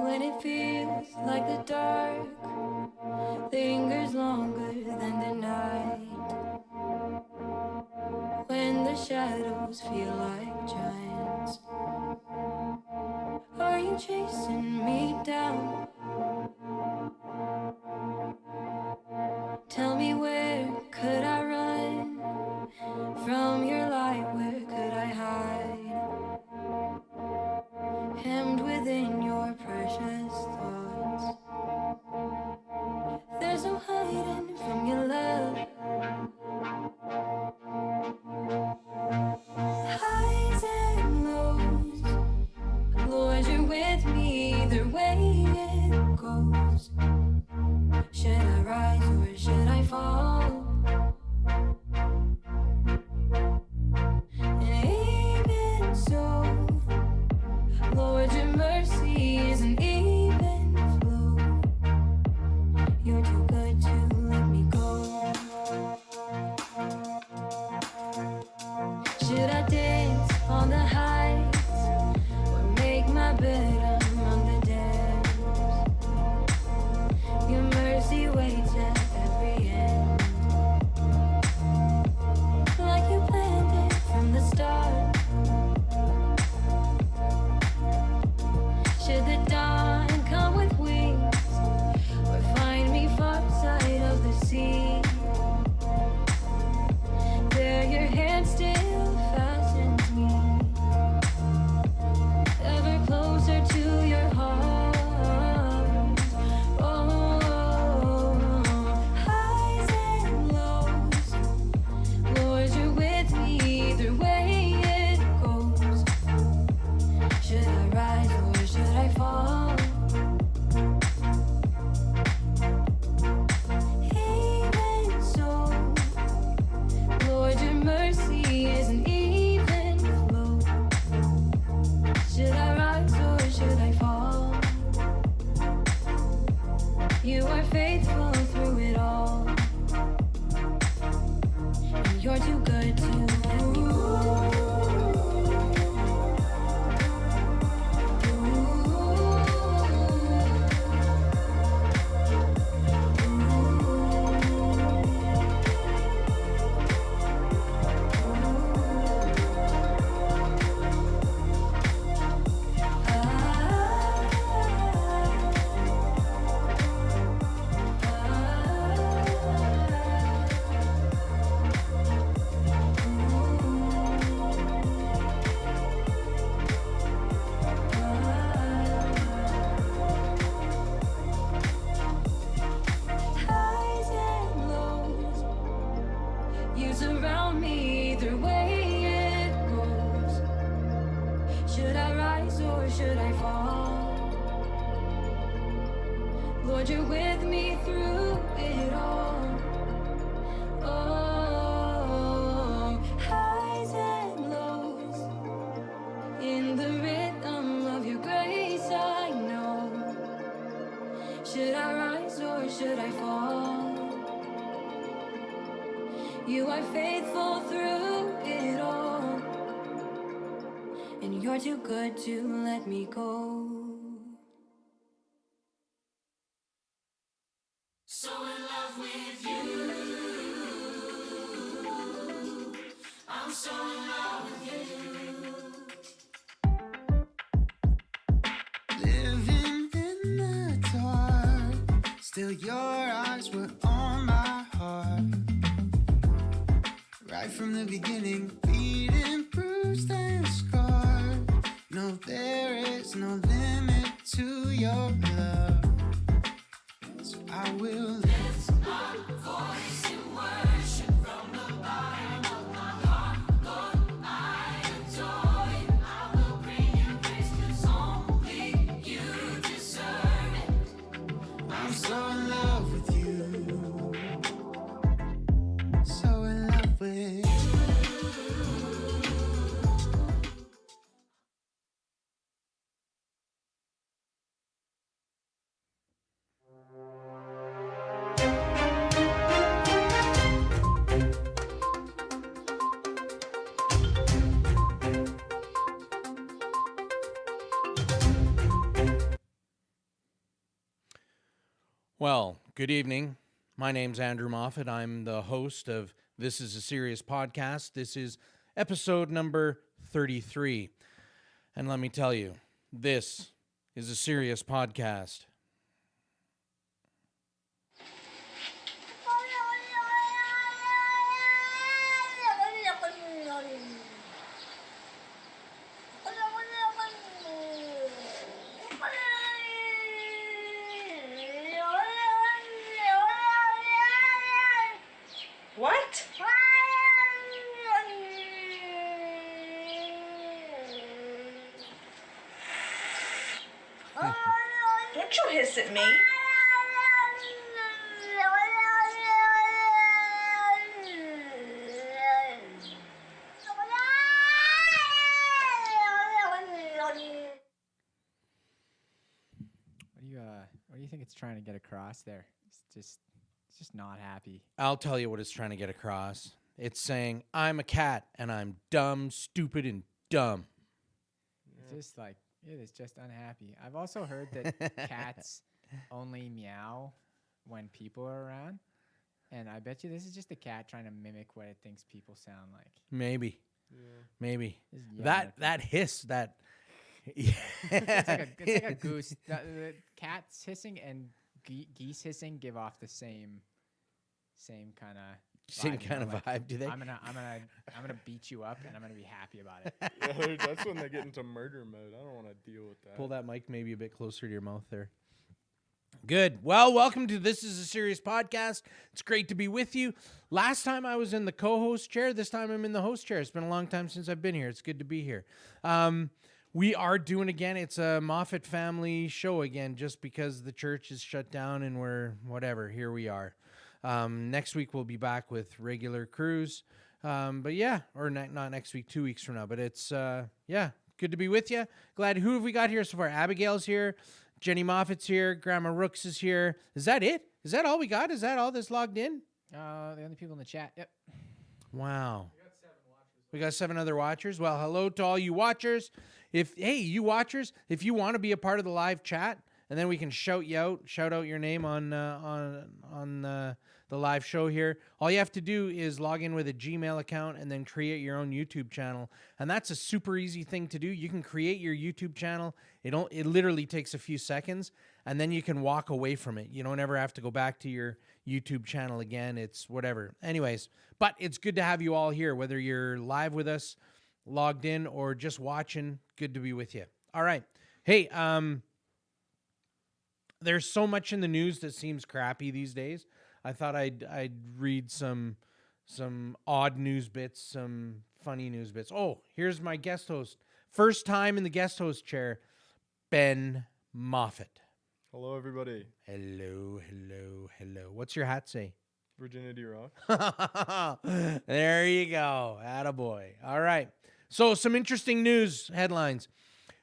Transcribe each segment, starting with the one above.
When it feels like the dark lingers longer than the night, when the shadows feel like giants, are you chasing me down? Tell me, where could I run from your light? Where could I hide, hemmed within your precious thoughts? There's no hiding from your love. Highs and lows, Lord, you're with me either way it goes. Should I rise or should I fall? And even so, Lord, your mercy is an even flow. You're too good to let me go. Should I dance on the heights or make my bed among the depths? Your mercy waits at every end, like you planned it from the start. Should the dawn come with wings or find me far side of the sea, there your hand still fastens me, ever closer to your heart. Oh, highs and lows, Lord, you're with me either way it goes. Should I rise or should I fall? Even so, Lord, your mercy is an even flow. Should I rise or should I fall? You are faithful through it all, and you're too good to let me go. Highs and lows, you surround me either way it goes. Should I rise or should I fall? Lord, you're with me through it all. Oh, highs and lows, in the rhythm of your grace I know. Should I rise or should I fall? You are faithful through it all, and you're too good to let me go. So in love with you, I'm so in love with you. Living in the dark, still your eyes were on my heart. Right from the beginning, beaten, bruised and scarred. No, there is no limit to your love, so I will Lift my voice in worship from the bottom of my heart. Lord, I adore you. I will bring you praise 'cause only you deserve it. I'm so in love with you. Well, good evening. My name's Andrew Moffat. I'm the host of This Is a Serious Podcast. This is episode number 33. And let me tell you, this is a serious podcast. What? Don't you hiss at me. What do you think it's trying to get across there? It's just not happy. I'll tell you what it's trying to get across. It's saying, I'm a cat and I'm dumb, stupid, and dumb. It's just like, it is just unhappy. I've also heard that cats only meow when people are around. And I bet you this is just a cat trying to mimic what it thinks people sound like. Maybe. Yeah. Maybe. Just yelling at That hiss, that... It's like a goose. The cats hissing and geese hissing give off the same kind of Same kind of vibe, do they? I'm gonna beat you up and I'm gonna be happy about it. Yeah, that's when they get into murder mode. I don't want to deal with that. Pull that mic maybe a bit closer to your mouth there. Good. Well, welcome to This Is a Serious Podcast. It's great to be with you. Last time I was in the co-host chair. This time I'm in the host chair. It's been a long time since I've been here. It's good to be here. We are doing again. It's a Moffat family show again, just because the church is shut down and we're whatever. Here we are. Next week we'll be back with regular crews. But yeah, or not next week, 2 weeks from now. But it's yeah, good to be with you. Glad. Who have we got here so far? Abigail's here. Jenny Moffat's here. Grandma Rooks is here. Is that it? Is that all we got? Is that all that's logged in? The only people in the chat. Yep. Wow. We got 7 other watchers. Well, hello to all you watchers. You watchers, if you want to be a part of the live chat, and then we can shout out your name on the live show here. All you have to do is log in with a Gmail account and then create your own YouTube channel. And that's a super easy thing to do. You can create your YouTube channel. It literally takes a few seconds, and then you can walk away from it. You don't ever have to go back to your YouTube channel again. It's whatever. Anyways, but it's good to have you all here, whether you're live with us, logged in, or just watching. Good to be with you. All right. Hey, there's so much in the news that seems crappy these days. I thought I'd read some odd news bits, some funny news bits. Oh, here's my guest host. First time in the guest host chair, Ben Moffat. Hello, everybody. Hello. What's your hat say? Virginity Rock. There you go. Attaboy. All right. So some interesting news headlines.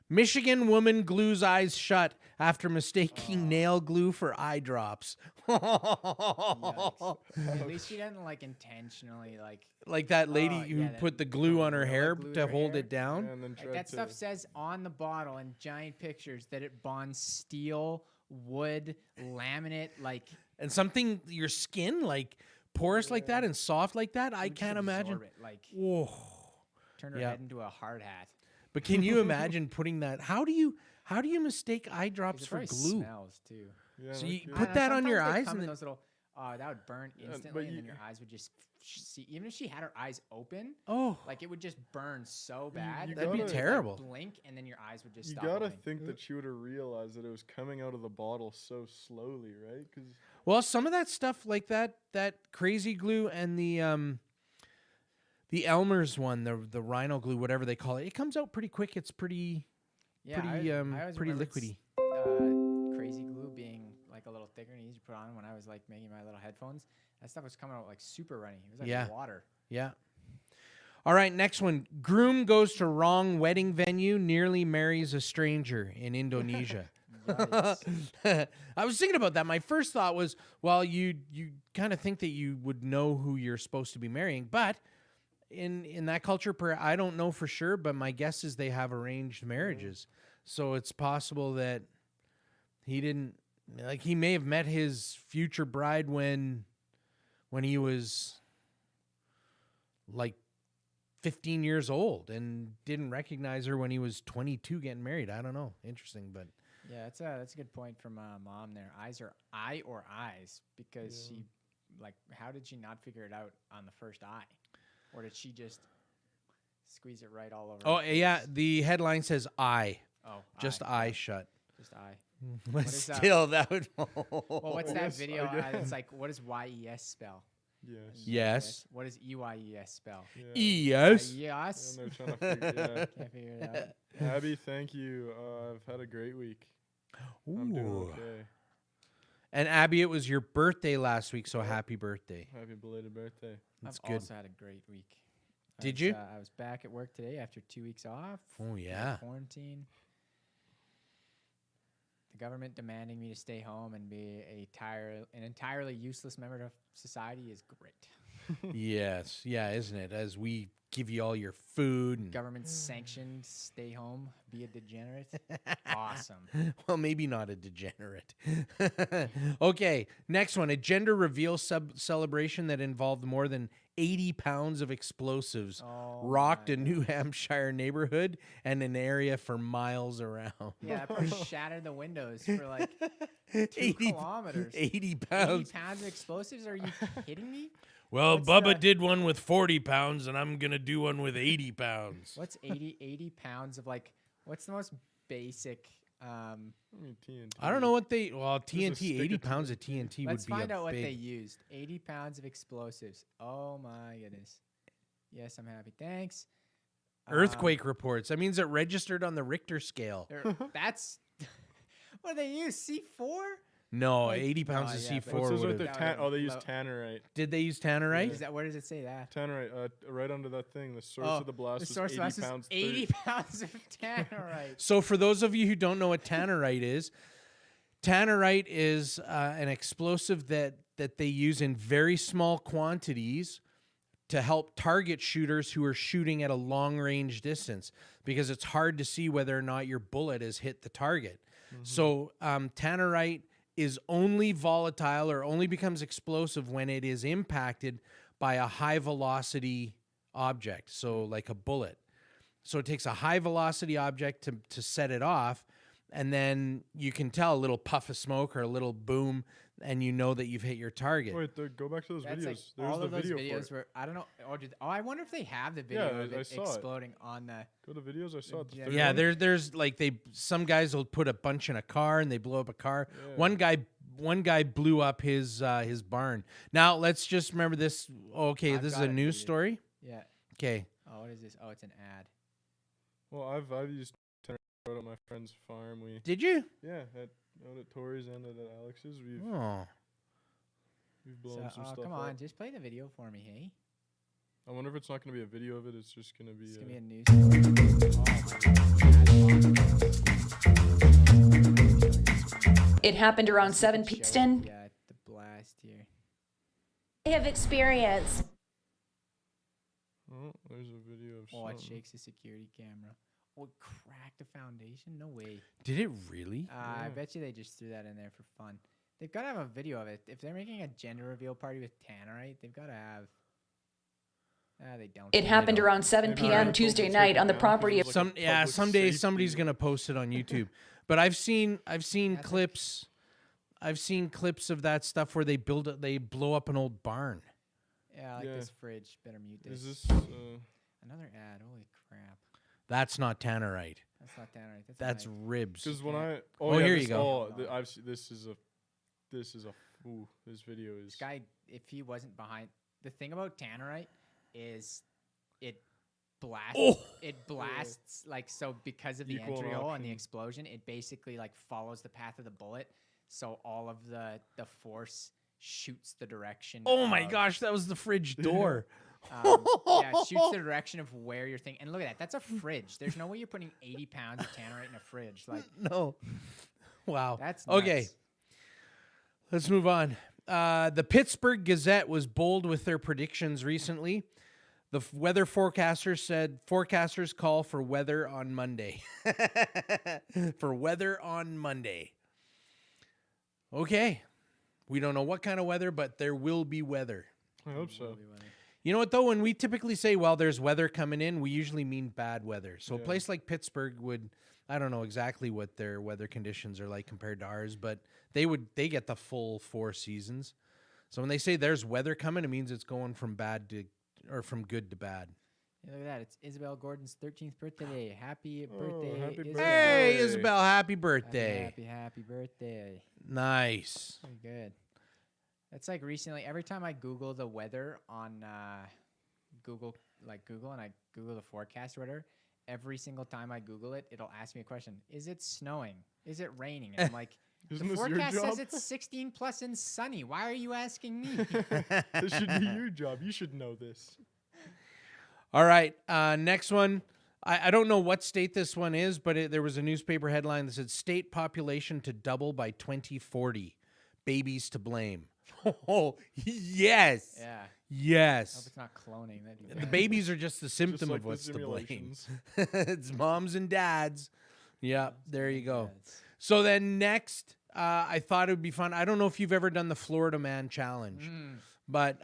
Michigan woman glues eyes shut after mistaking nail glue for eye drops. Yikes. At least she didn't intentionally Like that lady who put the glue on her gorilla hair glued to her hold hair. it down. And then tried that to, stuff says on the bottle in giant pictures that it bonds steel, wood, laminate, And something, your skin, porous like that and soft like that, I would just can't imagine. absorb it, Whoa. turn her Yeah. head into a hard hat. But can you imagine putting that? How do you mistake eye drops It for probably glue? smells too. yeah, So no you kidding. put that on your eyes and and then those little that would burn instantly, but and then you- your eyes would just see. Even if she had her eyes open, oh, it would just burn so bad. you that'd be gotta- terrible. Blink, and then your eyes would just You stop. gotta moving. think that she would have realized that it was coming out of the bottle so slowly, right? Because Well, some of that stuff like that crazy glue and the Elmer's one, the rhino glue, whatever they call it, it comes out pretty quick. It's pretty Yeah, pretty I always pretty remembered liquidy. Crazy glue being a little thicker and easy to put on when I was making my little headphones. That stuff was coming out super runny. It was like Yeah. water. Yeah. All right, next one. Groom goes to wrong wedding venue, nearly marries a stranger in Indonesia. Yikes. I was thinking about that. My first thought was, well, you kind of think that you would know who you're supposed to be marrying, but in that culture, I don't know for sure, but my guess is they have arranged marriages. So it's possible that he didn't like he may have met his future bride when he was like 15 years old and didn't recognize her when he was 22 getting married. I don't know. Interesting, but Yeah, that's a good point from mom there. Eye or eyes, because she, like, how did she not figure it out on the first eye, or did she just squeeze it right all over? oh her yeah, face? the headline says eye, Oh, just eye. eye shut. Just eye. But is that? still, that would. Well, what's I that guess- video? I guess. It's like, what does YES spell? Yes. Yes. What does EYES spell? Yeah. Yes. Yes. And they're trying to figure. Can't figure it out. Yeah. Abby, thank you. I've had a great week. I'm doing Ooh. okay. And Abby, it was your birthday last week, so happy birthday. Happy belated birthday. That's I've good. also had a great week. Did you? I was back at work today after 2 weeks off. Oh, due to yeah. Quarantine. The government demanding me to stay home and be an entirely useless member of society is great. Yes. Yeah, isn't it? As we give you all your food and Government sanctioned stay home, be a degenerate. Awesome. well, maybe not a degenerate. Okay, next one. A gender reveal celebration that involved more than 80 pounds of explosives Oh rocked my a New Hampshire neighborhood and an area for miles around. Yeah, that probably shattered the windows for like 2 80 kilometers. 80 80 pounds. pounds of explosives? Are you kidding me? Well, What's Bubba that? did one with 40 pounds, and I'm going to do one with 80 pounds. What's 80 pounds of, like, what's the most basic? I mean, TNT. I don't know what they. Well, Just a TNT, stick 80 of pounds of TNT Let's would be find a out what big. they used. 80 pounds of explosives. Oh my goodness. Yes, I'm happy. Thanks. Earthquake reports. That means it registered on the Richter scale. That's what do they use? C4? No, Like- 80 pounds Oh, of yeah, but- C4 What's this would with the have. That would've they use low- tannerite. Did they use tannerite? Is that where does it say that? Tannerite, right under that thing. The source Oh, of the blast the was source 80 of blast pounds. is 80 pounds of tannerite. So, for those of you who don't know what tannerite is an explosive that they use in very small quantities to help target shooters who are shooting at a long range distance, because it's hard to see whether or not your bullet has hit the target. So, tannerite is only volatile or only becomes explosive when it is impacted by a high velocity object, so like a bullet. So it takes a high velocity object to set it off, and then you can tell a little puff of smoke or a little boom, and you know that you've hit your target. Wait, go back to those That's videos. like There's all the of those video videos for it. where I don't know. I wonder if they have the video Yeah, of I it saw it. exploding on the. Go to videos. I saw it. The Yeah. third Yeah, one? there's like some guys will put a bunch in a car and they blow up a car. Yeah. One guy blew up his barn. Now let's just remember this. Okay, I've this is got a it news for you. story. Yeah. Okay. Oh, what is this? Oh, it's an ad. Well, I've used tannerite out at my friend's farm. Did you? Out at Tori's and at Alex's, Oh. we've So, blown some stuff come up. on, just play the video for me, hey? I wonder if it's not going to be a video of it. It's just going to be. It's gonna be a news story. It happened around 7 Show it, p.m. Yeah, the blast here. I have experience. Oh, there's a video of. Oh, it something. shakes the security camera. Oh, it cracked the foundation? No way. Did it really? I bet you they just threw that in there for fun. They've got to have a video of it. If they're making a gender reveal party with tannerite, they've got to have. They don't. It happened around 7 Maybe p.m. they'll Tuesday take night it on the down 'cause property of it's like a public Someday safety. somebody's gonna post it on YouTube. But I've seen That's clips. I've seen clips of that stuff where they blow up an old barn. Yeah, like Yeah. this fridge. Better mute this. Is this? Another ad. Holy crap. That's not tannerite. That's not tannerite. That's a knife. ribs. Because when I. Oh, here you this, go. Oh, I've seen. This is a. Ooh, this video is. This guy, if he wasn't behind, the thing about tannerite is it blasts. Oh. It blasts like so because of the Equal entry hole and the option. explosion. It basically like follows the path of the bullet, so all of the force shoots the direction. Oh my of, gosh, that was the fridge door. Yeah, it shoots the direction of where you're thinking. And look at that. That's a fridge. There's no way you're putting 80 pounds of tannerite in a fridge. Like No. Wow. that's okay. nuts. Let's move on. The Pittsburgh Gazette was bold with their predictions recently. The weather forecasters said forecasters call for weather on Monday. For weather on Monday. Okay. We don't know what kind of weather, but there will be weather. I hope so. You know what, though? When we typically say, well, there's weather coming in, we usually mean bad weather. So a Yeah. place like Pittsburgh would, I don't know exactly what their weather conditions are like compared to ours, but they get the full 4 seasons. So when they say there's weather coming, it means it's going from bad to, or from good to bad. Yeah, look at that. It's Isabel Gordon's 13th birthday today. Happy Oh, birthday, happy Isabel. birthday. Hey, Isabel, happy birthday. Happy birthday. Nice. Very good. It's like recently, every time I Google the weather on Google, and I Google the forecast or whatever, every single time I Google it, it'll ask me a question. Is it snowing? Is it raining? And I'm like, Isn't the this your forecast says job? it's 16 plus and sunny. Why are you asking me? This should be your job. You should know this. All right. Next one. I don't know what state this one is, but there was a newspaper headline that said state population to double by 2040. Babies to blame. Oh, yes. Yeah. I hope Yes. it's not cloning. That'd be The bad. babies are just the symptom like of the what's to blame. simulations. It's moms and dads. Yeah, there you go. That's- So then next, I thought it would be fun. I don't know if you've ever done the Florida Man Challenge, but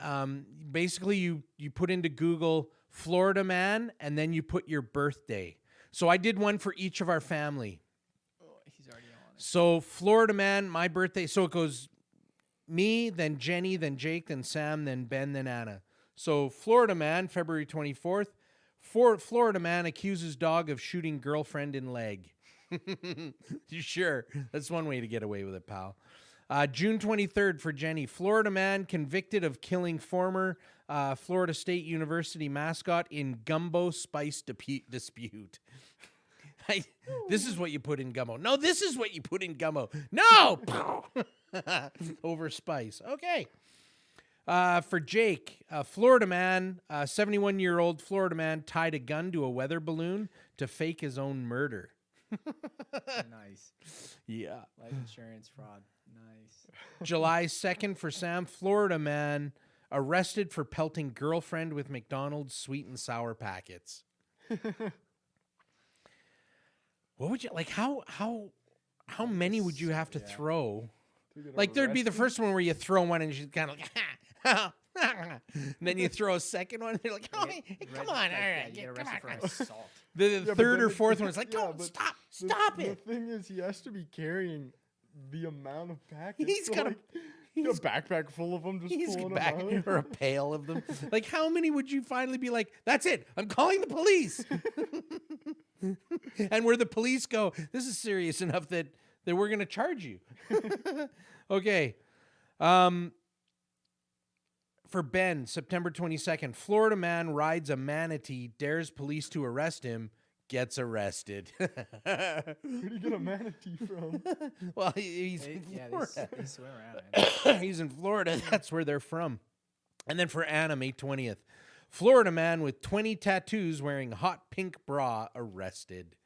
basically you put into Google Florida Man and then you put your birthday. So I did one for each of our family. Oh, he's already on it. So Florida Man, my birthday. So it goes me, then Jenny, then Jake, then Sam, then Ben, then Anna. So Florida Man, February 24th. Florida Man accuses dog of shooting girlfriend in leg. You sure? That's one way to get away with it, pal. June 23rd for Jenny. Florida man convicted of killing former Florida State University mascot in gumbo spice dispute. This is what you put in gumbo. No, this is what you put in gumbo. No! Over spice. Okay. For Jake, a Florida man, 71-year-old Florida man tied a gun to a weather balloon to fake his own murder. Nice. Yeah. Life insurance fraud. Nice. July 2nd for Sam, Florida man arrested for pelting girlfriend with McDonald's sweet and sour packets. What would you like? How many would you have to throw? To get Like there'd be the arrested? first one where you throw one and she's kind of like, and then you throw a second one and they're like, oh, hey, come on, all right, You get come arrested on. for assault. The Yeah, but third then or fourth one is like, yeah, no, but stop the it. thing is, he has to be carrying the amount of packets. He's got a- a backpack full of them, just He's pulling back them out. or a pail of them. Like, how many would you finally be like, that's it, I'm calling the police? And where the police go, this is serious enough that we're going to charge you. Okay. For Ben, September 22nd, Florida man rides a manatee, dares police to arrest him, gets arrested. Where do you get a manatee from? Well, he's They, in yeah, Florida. they swim around. He's in Florida. That's where they're from. And then for Anna, May 20th, Florida man with 20 tattoos wearing hot pink bra arrested.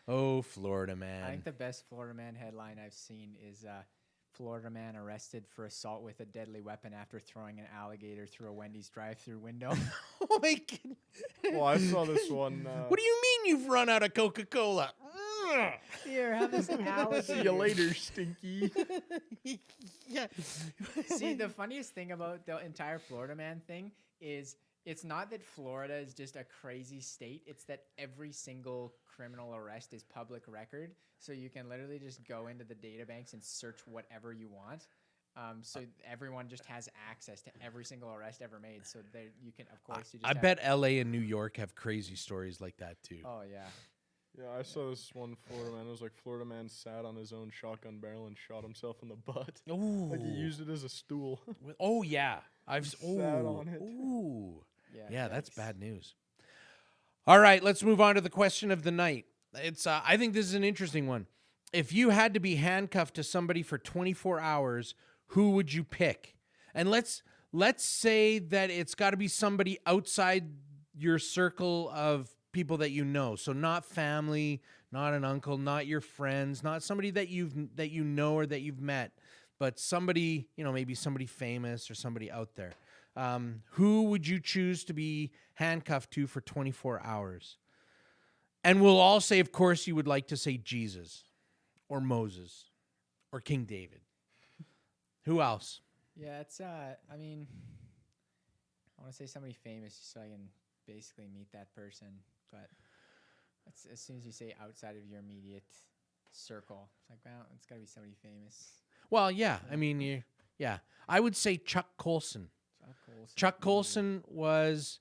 Oh, Florida I man. think the best Florida man headline I've seen is Florida man arrested for assault with a deadly weapon after throwing an alligator through a Wendy's drive-through window. Oh my God. Well, I saw this one. What do you mean you've run out of Coca-Cola? Here, have this alligator. See you later, Stinky. Yeah. See, the funniest thing about the entire Florida man thing is it's not that Florida is just a crazy state. It's that every single criminal arrest is public record. So you can literally just go into the databanks and search whatever you want. So everyone just has access to every single arrest ever made. So there you can, of course, you just I have- bet LA and New York have crazy stories like that too. Oh, yeah. Yeah, I saw this one Florida man. It was like Florida man sat on his own shotgun barrel and shot himself in the butt. Ooh. Like he used it as a stool. Oh yeah. I've Sat ooh. on it. Ooh. Yeah, that's yikes. bad news. All right, let's move on to the question of the night. It's I think this is an interesting one. If you had to be handcuffed to somebody for 24 hours, who would you pick? And let's say that it's got to be somebody outside your circle of people that you know. So not family, not an uncle, not your friends, not somebody that you know or that you've met, but somebody, maybe somebody famous or somebody out there. Who would you choose to be handcuffed to for 24 hours? And we'll all say, of course, you would like to say Jesus or Moses or King David. Who else? Yeah, it's I mean, I want to say somebody famous just so I can basically meet that person, but it's, as soon as you say outside of your immediate circle, it's like, well, it's got to be somebody famous. Well, yeah. I mean, I would say Chuck Colson. Chuck Colson was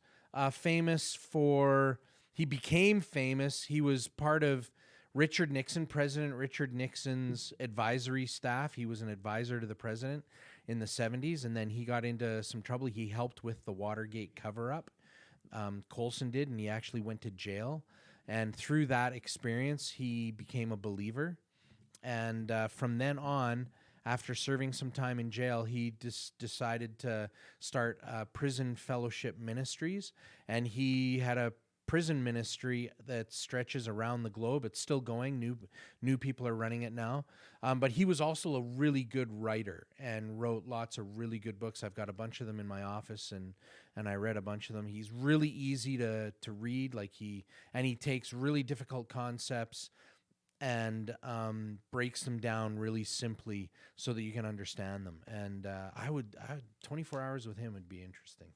famous for. He became famous. He was part of Richard Nixon, President Richard Nixon's advisory staff. He was an advisor to the president in the 70s, and then he got into some trouble. He helped with the Watergate cover-up. Colson did, and he actually went to jail. And through that experience, he became a believer. And from then on, after serving some time in jail, he decided to start prison fellowship ministries, and he had a prison ministry that stretches around the globe. It's still going. New people are running it now. But he was also a really good writer and wrote lots of really good books. I've got a bunch of them in my office, and I read a bunch of them. He's really easy to read. He takes really difficult concepts and breaks them down really simply so that you can understand them. And I would 24 hours with him would be interesting.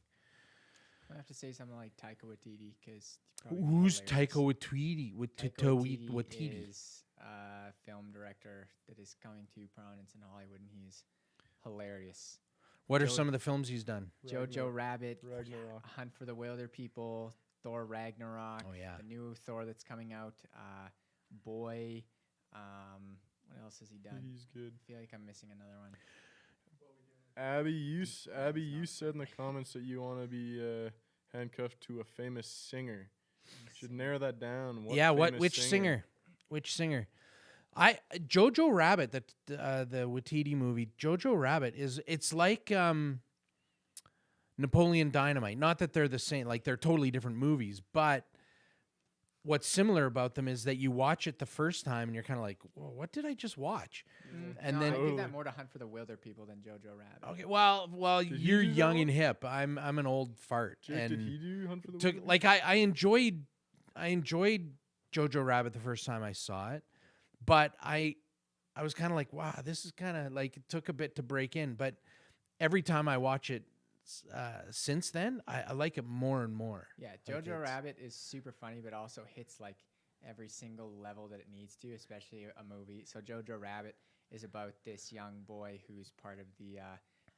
I have to say something like Taika Waititi, because who's Taika Waititi? Waititi is a film director that is coming to prominence in Hollywood, and he's hilarious. What are some of the films he's done? Jojo Rabbit, Ragnarok. Hunt for the Wilder People, Thor Ragnarok. Oh, yeah. The new Thor that's coming out. Boy. What else has he done? He's good. I feel like I'm missing another one. Abby, you said in the comments that you want to be handcuffed to a famous singer. Should narrow that down. Which singer? Which singer? Jojo Rabbit, the Waititi movie. Jojo Rabbit it's like Napoleon Dynamite. Not that they're the same, like they're totally different movies, but what's similar about them is that you watch it the first time and you're kind of like, well, what did I just watch? And no, then I give that more to Hunt for the Wilder People than Jojo Rabbit. okay, well, you're young and hip. I'm an old fart. Jake, and did he do Hunt for the Wilder? like I enjoyed Jojo Rabbit the first time I saw it, but I was kind of like, wow, this is kind of like, it took a bit to break in, but every time I watch it since then, I like it more and more. Yeah, Jojo Rabbit is super funny, but also hits like every single level that it needs to, especially a movie. So Jojo Rabbit is about this young boy who's part of the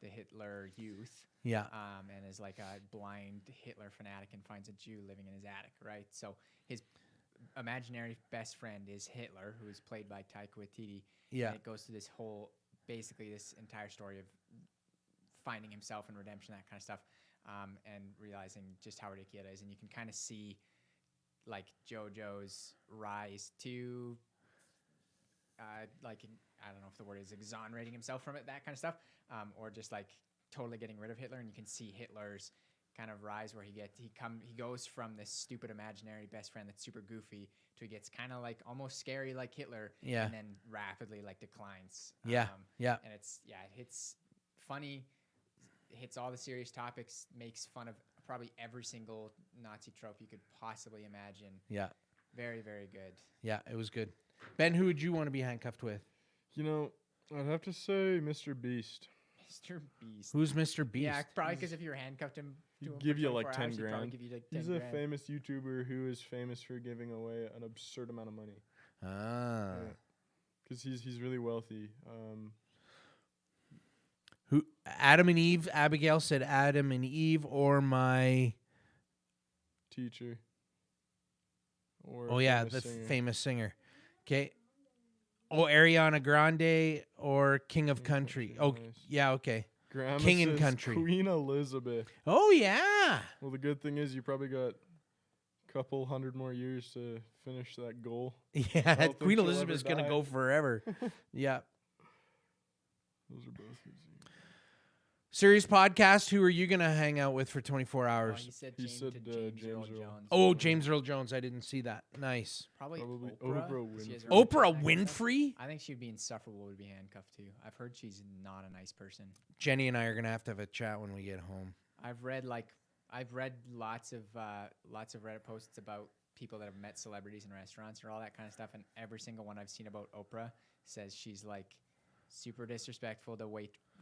Hitler Youth. Yeah. And is like a blind Hitler fanatic and finds a Jew living in his attic, right? So his imaginary best friend is Hitler, who is played by Taika Waititi. Yeah. And it goes through this this entire story of finding himself and redemption, that kind of stuff, and realizing just how ridiculous it is. And you can kind of see like JoJo's rise to I don't know if the word is exonerating himself from it, that kind of stuff, or just like totally getting rid of Hitler. And you can see Hitler's kind of rise where he goes from this stupid imaginary best friend that's super goofy to he gets kind of like almost scary like Hitler, Yeah. and then rapidly like declines. Yeah. And it's funny, it hits all the serious topics, makes fun of probably every single Nazi trope you could possibly imagine. Yeah. Very, very good. Yeah, it was good. Ben, who would you want to be handcuffed with? You know, I'd have to say Mr. Beast. Mr. Beast. Who's Mr. Beast? Yeah, probably because if you were handcuffed him, He'd to him give for you like 24 10 hours, he'd probably grand. give you like 10 He's a grand. famous YouTuber who is famous for giving away an absurd amount of money. Ah. Because he's really wealthy. Who? Adam and Eve. Abigail said Adam and Eve or my... Teacher. Or Oh, yeah, the famous singer. Okay. Oh, Ariana Grande or King of Country. Oh, nice. yeah, okay. Grandma King and says Country. Queen Elizabeth. Oh, yeah. Well, the good thing is you probably got a couple hundred more years to finish that goal. Yeah, don't think Queen she'll Elizabeth's ever going to die. go forever. Yeah. Those are both easy. Serious podcast, who are you going to hang out with for 24 Oh, hours? he said He James, said, James Earl James Earl. Jones. Oh, James Earl Jones. I didn't see that. Nice. Probably Probably Oprah. Oprah 'cause she has Winfrey. her own Oprah podcast and stuff. Winfrey? I think she'd be insufferable to be handcuffed to. I've heard she's not a nice person. Jenny and I are going to have a chat when we get home. I've read lots of Reddit posts about people that have met celebrities in restaurants or all that kind of stuff, and every single one I've seen about Oprah says she's like super disrespectful to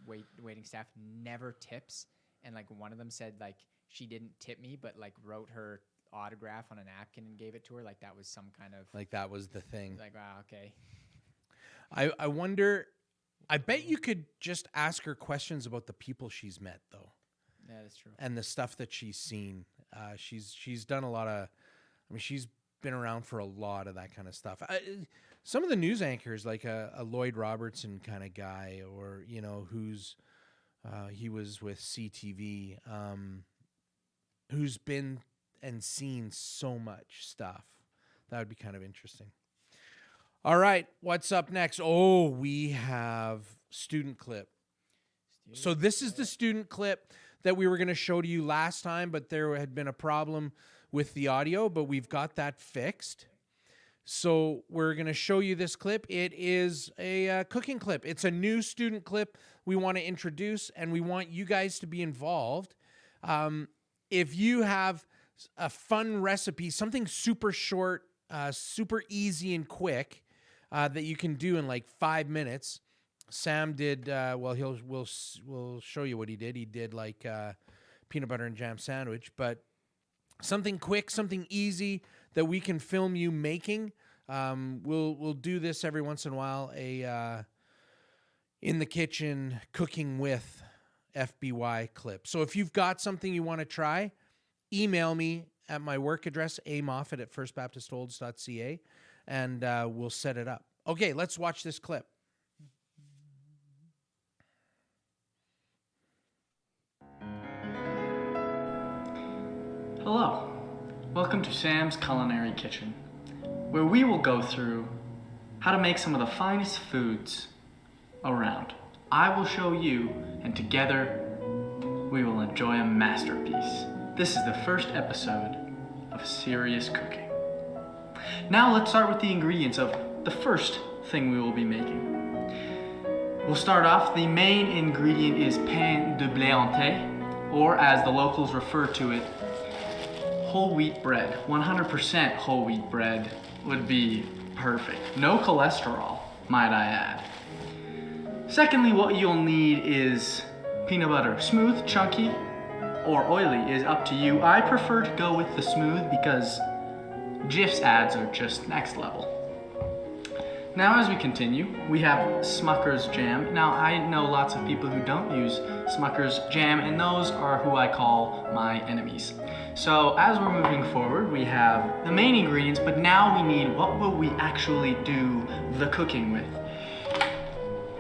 waiting staff never tips, and like one of them said like she didn't tip me, but like wrote her autograph on a napkin and gave it to her, like that was some kind of Like that was the thing. like, wow, okay. I wonder. I bet you could just ask her questions about the people she's met, though. Yeah, that's true. And the stuff that she's seen. She's done a lot of. I mean, she's been around for a lot of that kind of stuff. Some of the news anchors, like a Lloyd Robertson kind of guy, or who's he was with CTV, who's been and seen so much stuff. That would be kind of interesting. All right, what's up next? Oh, we have student clip. So this is the student clip that we were going to show to you last time, but there had been a problem with the audio, but we've got that fixed. So we're going to show you this clip. It is a cooking clip. It's a new student clip we want to introduce, and we want you guys to be involved. If you have a fun recipe, something super short, super easy and quick that you can do in like 5 minutes. Sam did, we'll show you what he did. He did like peanut butter and jam sandwich, but something quick, something easy that we can film you making. We'll do this every once in a while, a in the kitchen cooking with FBY clip. So if you've got something you want to try, email me at my work address, amoffat@firstbaptistolds.ca, and we'll set it up. Okay, let's watch this clip. Hello, welcome to Sam's Culinary Kitchen, where we will go through how to make some of the finest foods around. I will show you, and together we will enjoy a masterpiece. This is the first episode of Serious Cooking. Now let's start with the ingredients of the first thing we will be making. We'll start off, the main ingredient is pain de blé entier, or as the locals refer to it, whole wheat bread. 100% whole wheat bread would be perfect. No cholesterol, might I add. Secondly, what you'll need is peanut butter. Smooth, chunky, or oily is up to you. I prefer to go with the smooth because Jif's ads are just next level. Now as we continue, we have Smucker's jam. Now I know lots of people who don't use Smucker's jam, and those are who I call my enemies. So as we're moving forward, we have the main ingredients, but now we need, what will we actually do the cooking with?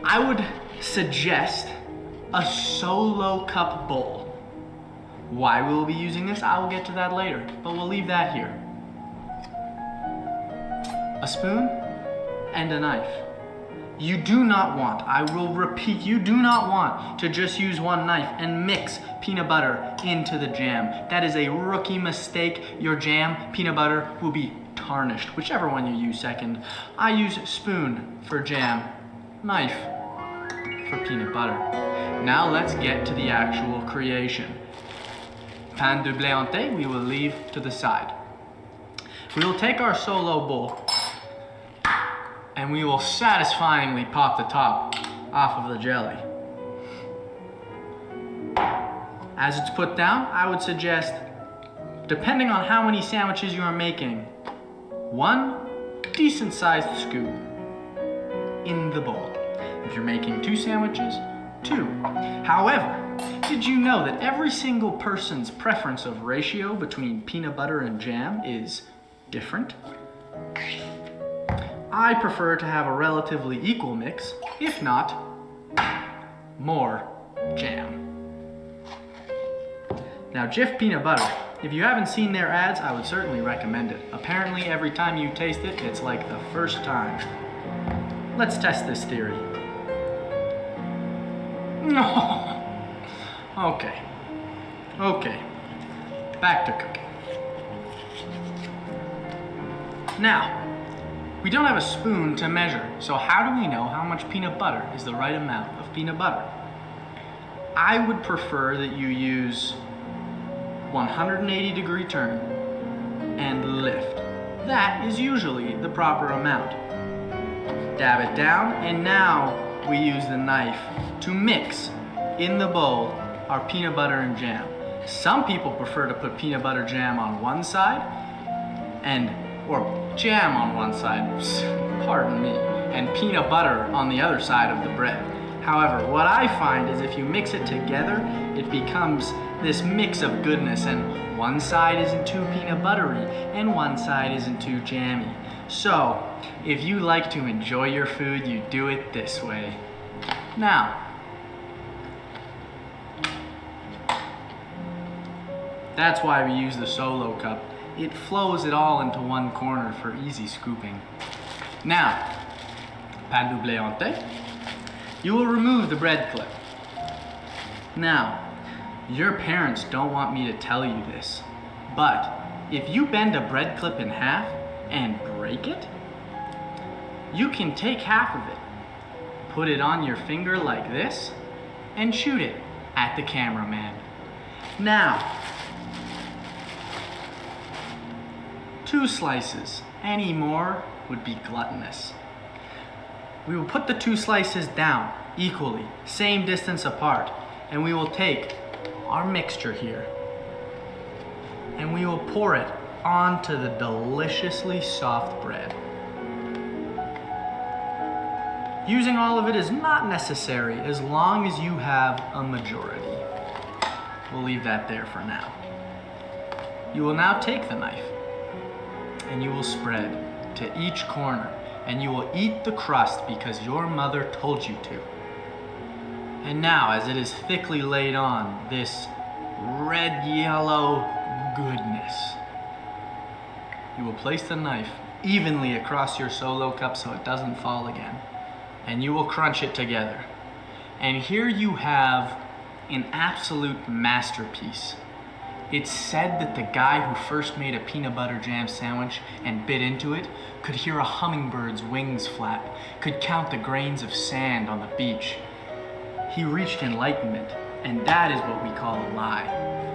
I would suggest a solo cup bowl. Why we'll be using this, I will get to that later, but we'll leave that here. A spoon and a knife. You do not want, I will repeat, you do not want to just use one knife and mix peanut butter into the jam. That is a rookie mistake. Your jam, peanut butter, will be tarnished, whichever one you use second. I use spoon for jam, knife for peanut butter. Now let's get to the actual creation. Pain de blé entier we will leave to the side. We will take our solo bowl and we will satisfyingly pop the top off of the jelly. As it's put down, I would suggest, depending on how many sandwiches you are making, one decent sized scoop in the bowl. If you're making 2 sandwiches, 2. However, did you know that every single person's preference of ratio between peanut butter and jam is different? I prefer to have a relatively equal mix, if not more jam. Now Jif peanut butter, if you haven't seen their ads, I would certainly recommend it. Apparently every time you taste it, it's like the first time. Let's test this theory. No. Okay. Back to cooking. Now, we don't have a spoon to measure, so how do we know how much peanut butter is the right amount of peanut butter? I would prefer that you use 180-degree turn and lift. That is usually the proper amount. Dab it down, and now we use the knife to mix in the bowl our peanut butter and jam. Some people prefer to put peanut butter jam on one side or jam on one side, pardon me, and peanut butter on the other side of the bread. However, what I find is if you mix it together, it becomes this mix of goodness, and one side isn't too peanut buttery and one side isn't too jammy. So, if you like to enjoy your food, you do it this way. Now, that's why we use the solo cup. It flows it all into one corner for easy scooping. Now, pain doublé ante. You will remove the bread clip. Now, your parents don't want me to tell you this, but if you bend a bread clip in half and break it, you can take half of it, put it on your finger like this, and shoot it at the cameraman. Now, 2 slices, any more would be gluttonous. We will put the 2 slices down equally, same distance apart, and we will take our mixture here and we will pour it onto the deliciously soft bread. Using all of it is not necessary as long as you have a majority. We'll leave that there for now. You will now take the knife and you will spread to each corner, and you will eat the crust because your mother told you to. And now, as it is thickly laid on this red-yellow goodness, you will place the knife evenly across your solo cup so it doesn't fall again, and you will crunch it together. And here you have an absolute masterpiece. It's said that the guy who first made a peanut butter jam sandwich and bit into it could hear a hummingbird's wings flap, could count the grains of sand on the beach. He reached enlightenment, and that is what we call a lie.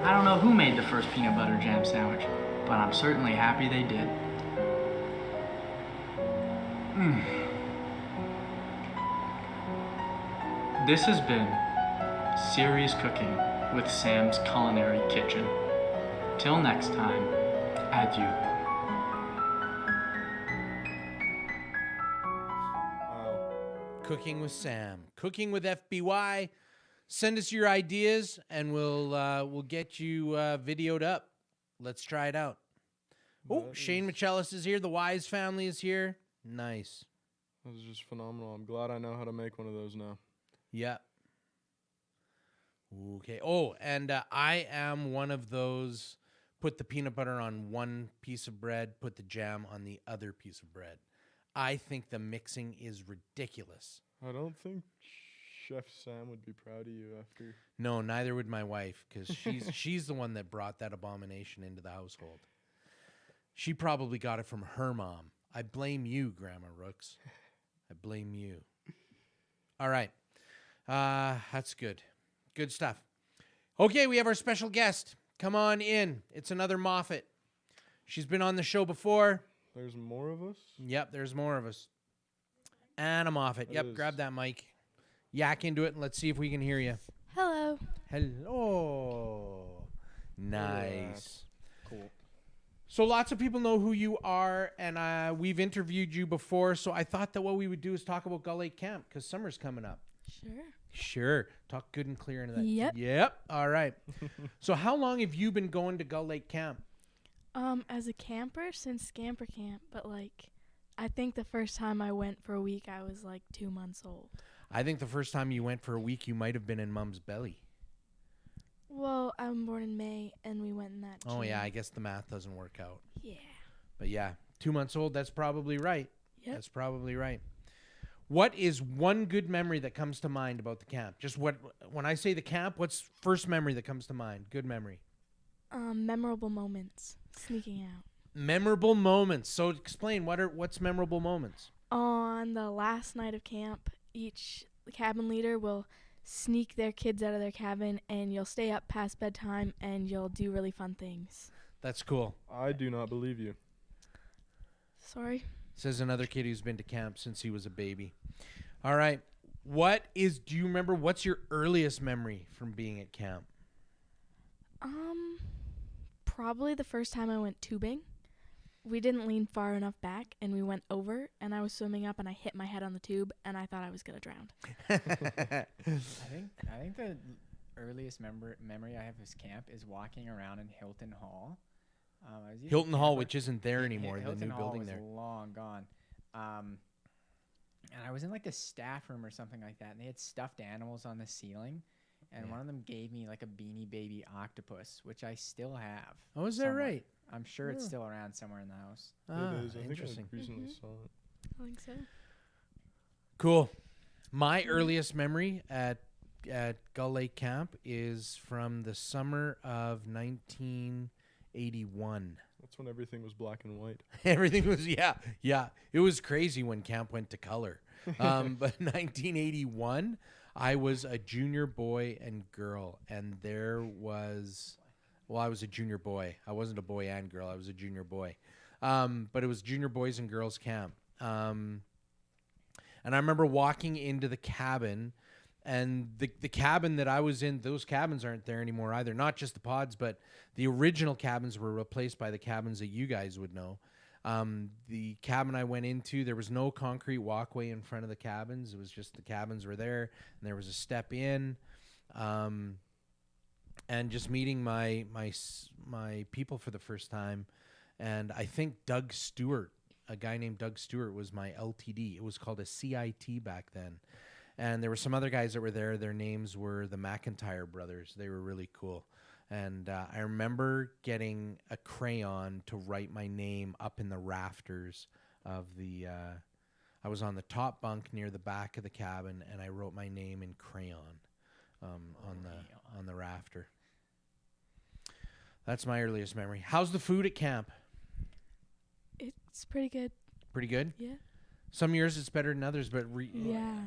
I don't know who made the first peanut butter jam sandwich, but I'm certainly happy they did. This has been Serious Cooking with Sam's Culinary Kitchen. Till next time, adieu. Cooking with Sam. Cooking with FBY. Send us your ideas and we'll get you videoed up. Let's try it out. Oh, Shane Michelis is here. The Wise family is here. Nice. That was just phenomenal. I'm glad I know how to make one of those now. Yeah. Okay. Oh, and I am one of those, put the peanut butter on one piece of bread, put the jam on the other piece of bread. I think the mixing is ridiculous. I don't think Chef Sam would be proud of you after. No, neither would my wife, because she's the one that brought that abomination into the household. She probably got it from her mom. I blame you, Grandma Rooks. I blame you. All right. That's good. Good stuff. Okay, we have our special guest. Come on in. It's another Moffat. She's been on the show before. There's more of us? Yep, there's more of us. Anna Moffat. Yep, grab that mic. Yak into it and let's see if we can hear you. Hello. Hello. Nice. Cool. So lots of people know who you are, and we've interviewed you before, so I thought that what we would do is talk about Gull Lake Camp, because summer's coming up. Sure. Talk good and clear into that. Yep. All right. So how long have you been going to Gull Lake Camp? As a camper since Scamper Camp, but I think the first time I went for a week, I was 2 months old. I think the first time you went for a week, you might have been in Mom's belly. Well, I'm born in May, and we went in that June. Oh, yeah, I guess the math doesn't work out. Yeah. But yeah, 2 months old, that's probably right. Yep. That's probably right. What is one good memory that comes to mind about the camp? Just when I say the camp, what's first memory that comes to mind? Good memory. Memorable moments. Sneaking out. Memorable moments. So explain, what's memorable moments? On the last night of camp, each cabin leader will sneak their kids out of their cabin, and you'll stay up past bedtime, and you'll do really fun things. That's cool. I do not believe you. Sorry? Says another kid who's been to camp since he was a baby. All right. Do you remember what's your earliest memory from being at camp? Probably the first time I went tubing. We didn't lean far enough back, and we went over, and I was swimming up, and I hit my head on the tube, and I thought I was gonna drown. I think the earliest memory I have of camp is walking around in Hilton Hall. I was usually Hilton Hall, camper- which isn't there Hi- anymore, the Hilton new Hall building was there. long gone. And I was in like the staff room or something like that, and they had stuffed animals on the ceiling. And one of them gave me like a Beanie Baby octopus, which I still have. Oh, is that somewhere. right? I'm sure it's Oh. still around somewhere in the house. It is. I think Interesting. I recently saw it. I think so. Cool. My earliest memory at Gull Lake Camp is from the summer of 1981. That's when everything was black and white. Everything was yeah. It was crazy when camp went to color. But 1981, I was a junior boy and girl, and there was, well, I was a junior boy. I wasn't a boy and girl. I was a junior boy. But it was junior boys and girls camp. And I remember walking into the cabin, and the cabin that I was in, those cabins aren't there anymore either. Not just the pods, but the original cabins were replaced by the cabins that you guys would know. The cabin I went into, there was no concrete walkway in front of the cabins. It was just the cabins were there, and there was a step in. And just meeting my people for the first time. And I think Doug Stewart, a guy named Doug Stewart, was my LTD. It was called a CIT back then. And there were some other guys that were there. Their names were the McIntyre brothers. They were really cool. And I remember getting a crayon to write my name up in the rafters of the I was on the top bunk near the back of the cabin, and I wrote my name in crayon on the rafter. That's my earliest memory. How's the food at camp? It's pretty good. Pretty good? Yeah. Some years it's better than others, but Yeah.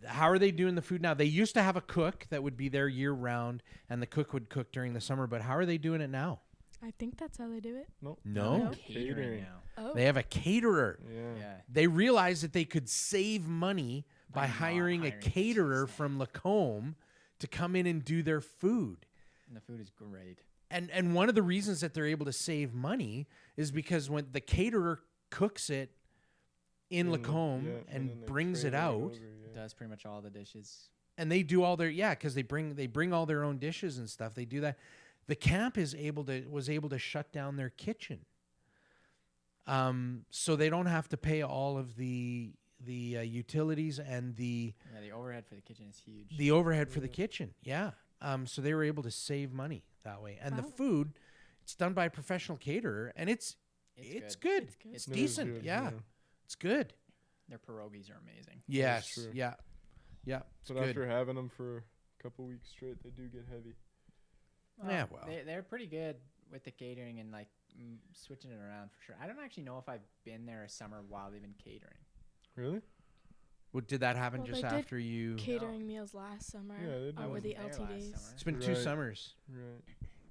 how are they doing the food now? They used to have a cook that would be there year round, and the cook would cook during the summer, but how are they doing it now? I think that's how they do it. No. No? Catering now. Oh. They have a caterer. Yeah. Yeah. They realized that they could save money by By not hiring a hiring caterer staff. from Lacombe to come in and do their food. And the food is great. And one of the reasons that they're able to save money is because when the caterer cooks it in Lacombe yeah, and then they brings it trailer out, over, yeah. Does pretty much all the dishes. and they do all their because they bring all their own dishes and stuff. They do that. The camp was able to shut down their kitchen, so they don't have to pay all of the utilities and the overhead for the kitchen is huge. the overhead for the kitchen. Yeah. So they were able to save money that way. And the Wow. food, it's done by a professional caterer, and it's good. It's It's good. It is decent. good, Yeah. It's good. Their pierogies are amazing. Yes. true. Yeah. Yeah. It's But good. after having them for a couple weeks straight, they do get heavy. Yeah, well. They're pretty good with the catering and like switching it around for sure. I don't actually know if I've been there a summer while they've been catering. Really? Well, did that happen Well, just they did after you? Catering meals last summer. Yeah, they did. I Over wasn't the there last LTDs. summer. It's been 2 Right. summers Right.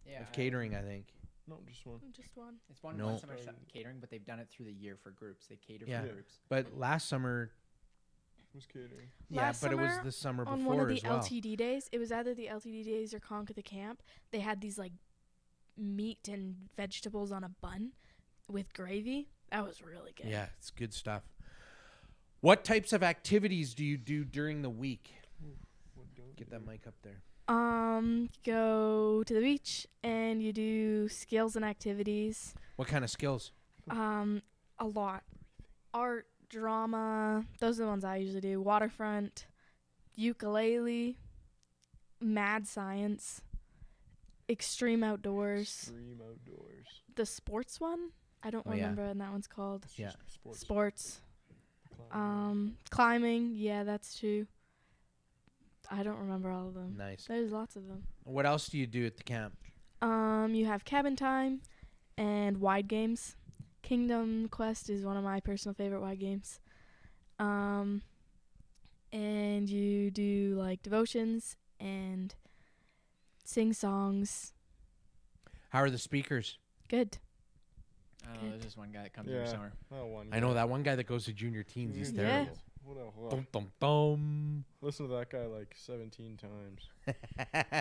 Yeah, of catering, I think. No, just one. Just one. It's one No. summer catering, but they've done it through the year for groups. They cater Yeah. for groups. But last summer, Was catering. Last but it was summer, the summer On before one of the as well. LTD days, it was either the LTD days or Conquer the Camp. They had these like meat and vegetables on a bun with gravy. That was really good. Yeah, it's good stuff. What types of activities do you do during the week? What don't Get you that do? mic up there. Go to the beach and you do skills and activities. What kind of skills? A lot. Art, drama. Those are the ones I usually do. Waterfront, ukulele, mad science, extreme outdoors. Extreme outdoors. The sports one? I don't Oh, yeah. remember what that one's called. It's Yeah. just sports. Sports. climbing. Climbing. Yeah, that's true. I don't remember all of them. Nice. There's lots of them. What else do you do at the camp? You have cabin time and wide games. Kingdom Quest is one of my personal favorite wide games. And you do like devotions and sing songs. How are the speakers? Good. I don't know. Good. There's just one guy that comes Yeah. every summer. That one. I know that one guy that goes to junior teens. He's Mhm. Yeah. terrible. What a what? Dum, dum, dum. Listen to that guy like 17 times.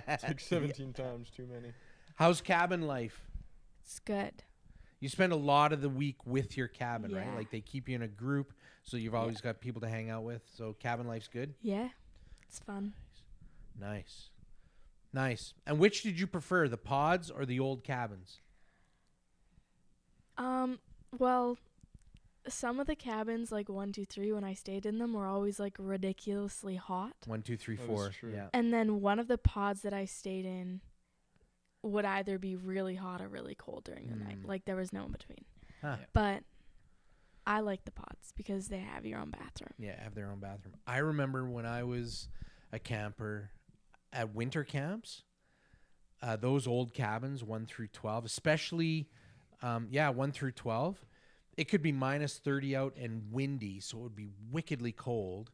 It's like 17 times too many. How's cabin life? It's good. You spend a lot of the week with your cabin, right? Yeah. Like they keep you in a group, so you've always got people to hang out with. So cabin life's good. Yeah, it's fun. Nice. Nice. And which did you prefer, the pods or the old cabins? Well, some of the cabins, like 1, 2, 3, when I stayed in them, were always like ridiculously hot. 1, 2, 3, That is 4. true. Yeah. And then one of the pods that I stayed in would either be really hot or really cold during the night. Like there was no in between. Huh. Yeah. But I like the pods because they have your own bathroom. Yeah, have their own bathroom. I remember when I was a camper at winter camps, those old cabins, 1 through 12, especially, 1 through 12, it could be minus 30 out and windy, so it would be wickedly cold.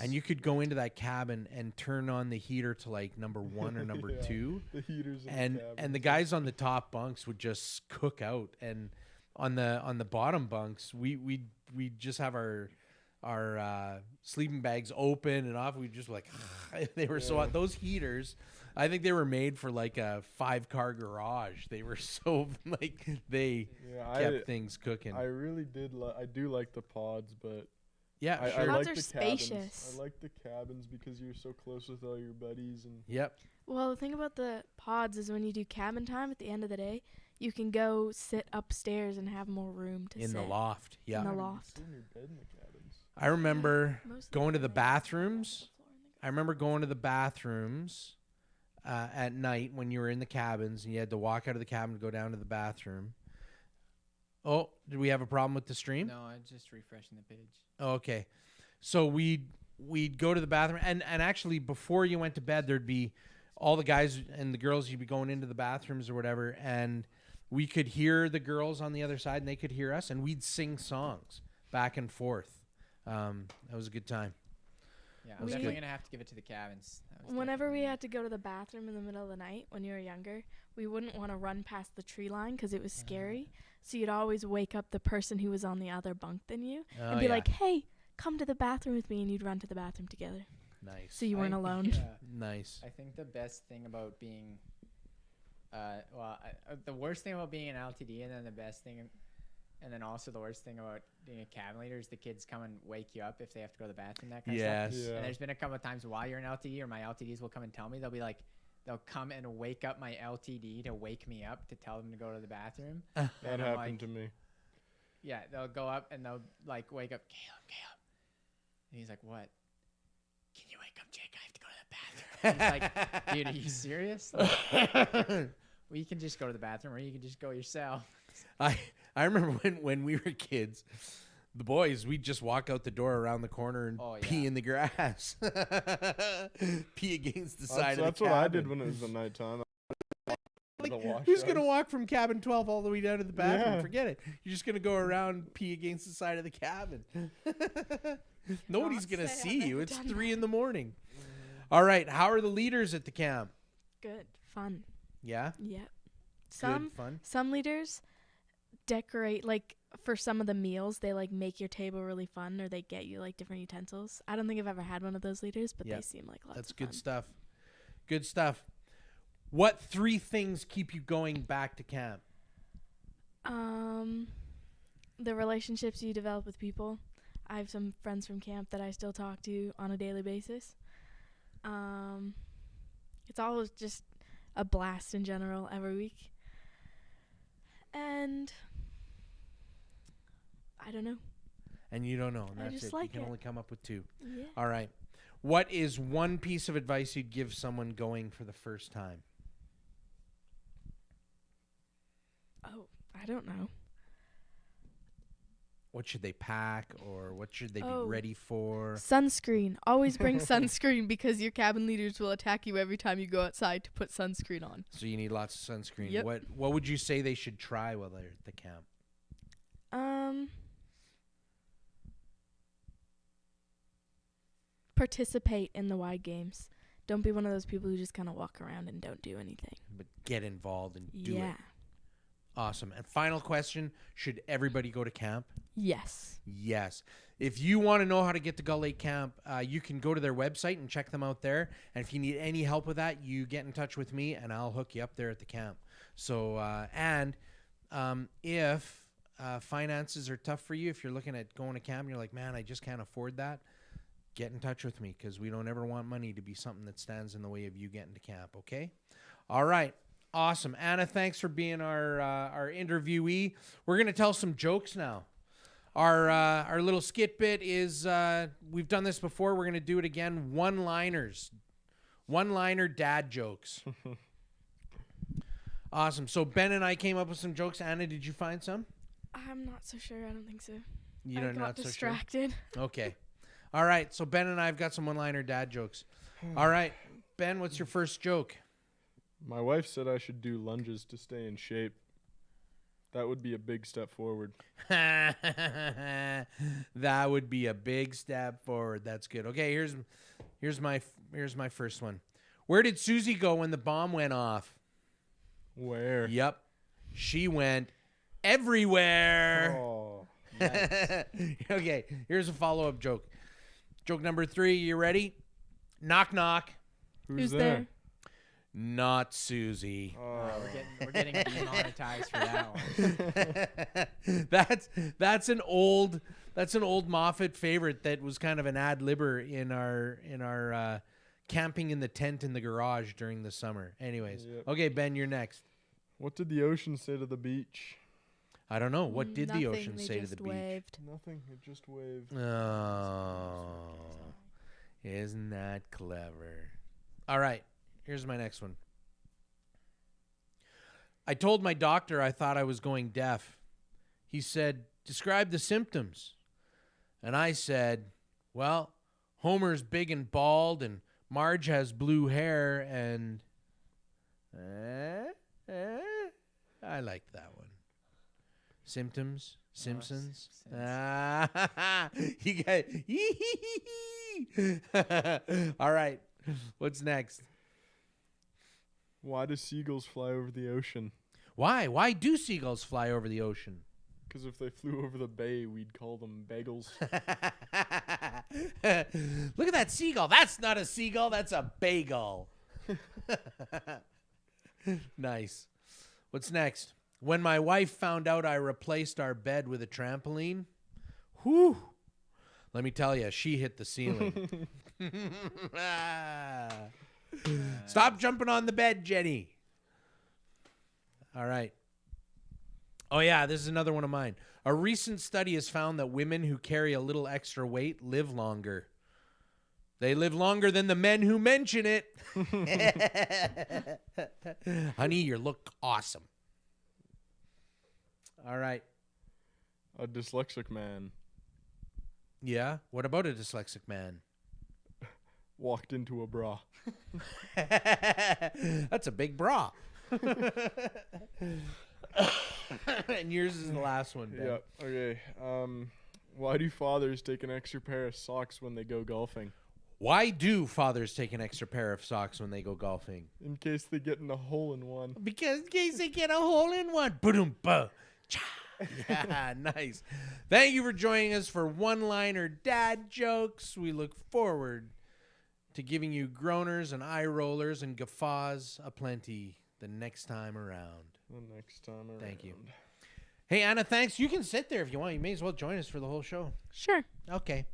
And you could go into that cabin and turn on the heater to like number 1 or number Yeah, 2. The heaters in And the cabin. and the guys on the top bunks would just cook out, and on the bottom bunks we just have our sleeping bags open and off. We just like they were so hot. Those heaters, I think they were made for like a 5-car garage. They were so like they kept things cooking. I really did. I do like the pods, but Yeah, I sure. like Pods are the spacious. cabins. I like the cabins because you're so close with all your buddies and. Yep. Well, the thing about the pods is when you do cabin time at the end of the day, you can go sit upstairs and have more room to In sit. the loft. Yeah. In the You can loft. sit in your bed in the cabins. I remember Most of going to the time I bathrooms. I remember going to the bathrooms at night when you were in the cabins and you had to walk out of the cabin to go down to the bathroom. Oh, did we have a problem with the stream? No, I'm just refreshing the page. Oh, okay. So we'd go to the bathroom and actually before you went to bed there'd be all the guys and the girls, you'd be going into the bathrooms or whatever, and we could hear the girls on the other side and they could hear us, and we'd sing songs back and forth. That was a good time. Yeah, We- I'm definitely gonna have to give it to the cabins. That was Whenever we definitely- had to go to the bathroom in the middle of the night when you were younger, we wouldn't want to run past the tree line because it was scary. So you'd always wake up the person who was on the other bunk than you Oh, and be yeah. like, "Hey, come to the bathroom with me," and you'd run to the bathroom together. Nice. So you weren't alone. Yeah. Nice. I think the best thing about being, the worst thing about being an LTD, and then the best thing, and then also the worst thing about being a cabin leader is the kids come and wake you up if they have to go to the bathroom. That kind of Yes. stuff. Yeah. And there's been a couple of times while you're an LTD, or my LTDs will come and tell me. They'll be like, they'll come and wake up my LTD to wake me up to tell them to go to the bathroom. That And I'm happened like, to me. yeah, they'll go up and they'll like wake up Caleb. And he's like, "What? Can you wake up Jake? I have to go to the bathroom." And he's like, "Dude, are you serious? Like, well, you can just go to the bathroom, or you can just go yourself." I remember when we were kids, the boys, we'd just walk out the door around the corner and Oh, yeah. pee in the grass. Pee against the side That's of the cabin. what I did when it was the nighttime. Like, The who's going to washouts. walk from cabin 12 all the way down to the bathroom? Yeah. Forget it. You're just going to go around, pee against the side of the cabin. Nobody's Not going to say I've see you. ever It's done 3 in the morning. All right. How are the leaders at the camp? Good, fun. Yeah? Yep. Good, fun? Some leaders decorate, like for some of the meals, they like make your table really fun, or they get you like different utensils. I don't think I've ever had one of those leaders, but Yep. they seem like lots That's of good fun. stuff. Good stuff. What 3 things keep you going back to camp? The relationships you develop with people. I have some friends from camp that I still talk to on a daily basis. It's always just a blast in general every week. And I don't know. And you don't know. And I that's just it. like You can it. only come up with 2. Yeah. All right. What is one piece of advice you'd give someone going for the first time? Oh, I don't know. What should they pack, or what should they Oh. be ready for? Sunscreen. Always bring sunscreen because your cabin leaders will attack you every time you go outside to put sunscreen on. So you need lots of sunscreen. Yep. What would you say they should try while they're at the camp? Participate in the wide games. Don't be one of those people who just kind of walk around and don't do anything. But get involved and do Yeah. it. Awesome. And final question, should everybody go to camp? Yes. Yes. If you want to know how to get to Gull Lake Camp, you can go to their website and check them out there. And if you need any help with that, you get in touch with me and I'll hook you up there at the camp. So, if finances are tough for you, if you're looking at going to camp and you're like, man, I just can't afford that, get in touch with me, because we don't ever want money to be something that stands in the way of you getting to camp, okay? All right. Awesome. Anna, thanks for being our interviewee. We're going to tell some jokes now. Our little skit bit is, we've done this before. We're going to do it again. One-liners. One-liner dad jokes. Awesome. So Ben and I came up with some jokes. Anna, did you find some? I'm not so sure. I don't think so. You I don't got not so sure? distracted. Okay. All right. So Ben and I have got some one-liner dad jokes. All right. Ben, what's your first joke? My wife said I should do lunges to stay in shape. That would be a big step forward. That would be a big step forward. That's good. Okay, here's my first one. Where did Susie go when the bomb went off? Where? Yep. She went everywhere. Oh. Okay, here's a follow-up joke. Joke number 3, you ready? Knock knock. Who's there? Not Susie. Oh. We're getting demonetized for that one. That's an old Moffat favorite that was kind of an ad libber in our camping in the tent in the garage during the summer. Anyways, Yep. Okay, Ben, you're next. What did the ocean say to the beach? I don't know. What did the Nothing, ocean they say to just the beach? waved. Nothing. It just waved. Oh, isn't that clever? All right, here's my next one. I told my doctor I thought I was going deaf. He said, describe the symptoms. And I said, well, Homer's big and bald, and Marge has blue hair, and... I liked that one. Symptoms, Simpsons. You got... All right, what's next? Why do seagulls fly over the ocean? Why? Why do seagulls fly over the ocean? Because if they flew over the bay, we'd call them bagels. Look at that seagull. That's not a seagull. That's a bagel. Nice. What's next? When my wife found out I replaced our bed with a trampoline, whew, let me tell you, she hit the ceiling. Stop jumping on the bed, Jenny. All right. Oh, yeah, this is another one of mine. A recent study has found that women who carry a little extra weight live longer. They live longer than the men who mention it. Honey, you look awesome. All right. A dyslexic man Yeah? What about a dyslexic man? walked into a bra. That's a big bra. And yours is the last one, Ben. Yeah. Okay. Why do fathers take an extra pair of socks when they go golfing? Why do fathers take an extra pair of socks when they go golfing? In case they get in a hole in one. Because in case they get a hole in one. Ba-dum-ba. Cha. Yeah, nice. Thank you for joining us for one-liner dad jokes. We look forward to giving you groaners and eye rollers and guffaws aplenty the next time around. The next time around. Thank you. Hey, Anna, thanks. You can sit there if you want. You may as well join us for the whole show. Sure. Okay.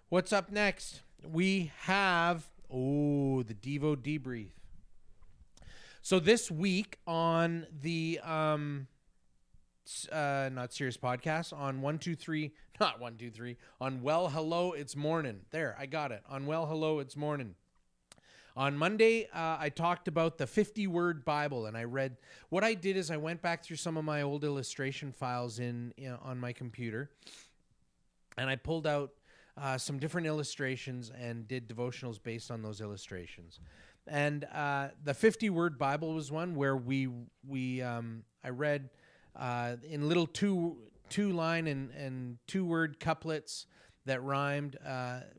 What's up next? We have, the Devo debrief. So this week on the, not Serious Podcast, on 123, on Well Hello, It's Morning. There, I got it. On Well Hello, It's Morning. On Monday, I talked about the 50-word Bible, and I read. What I did is I went back through some of my old illustration files on my computer, and I pulled out some different illustrations and did devotionals based on those illustrations. And the 50-word Bible was one where I read in little two-line and two-word couplets that rhymed,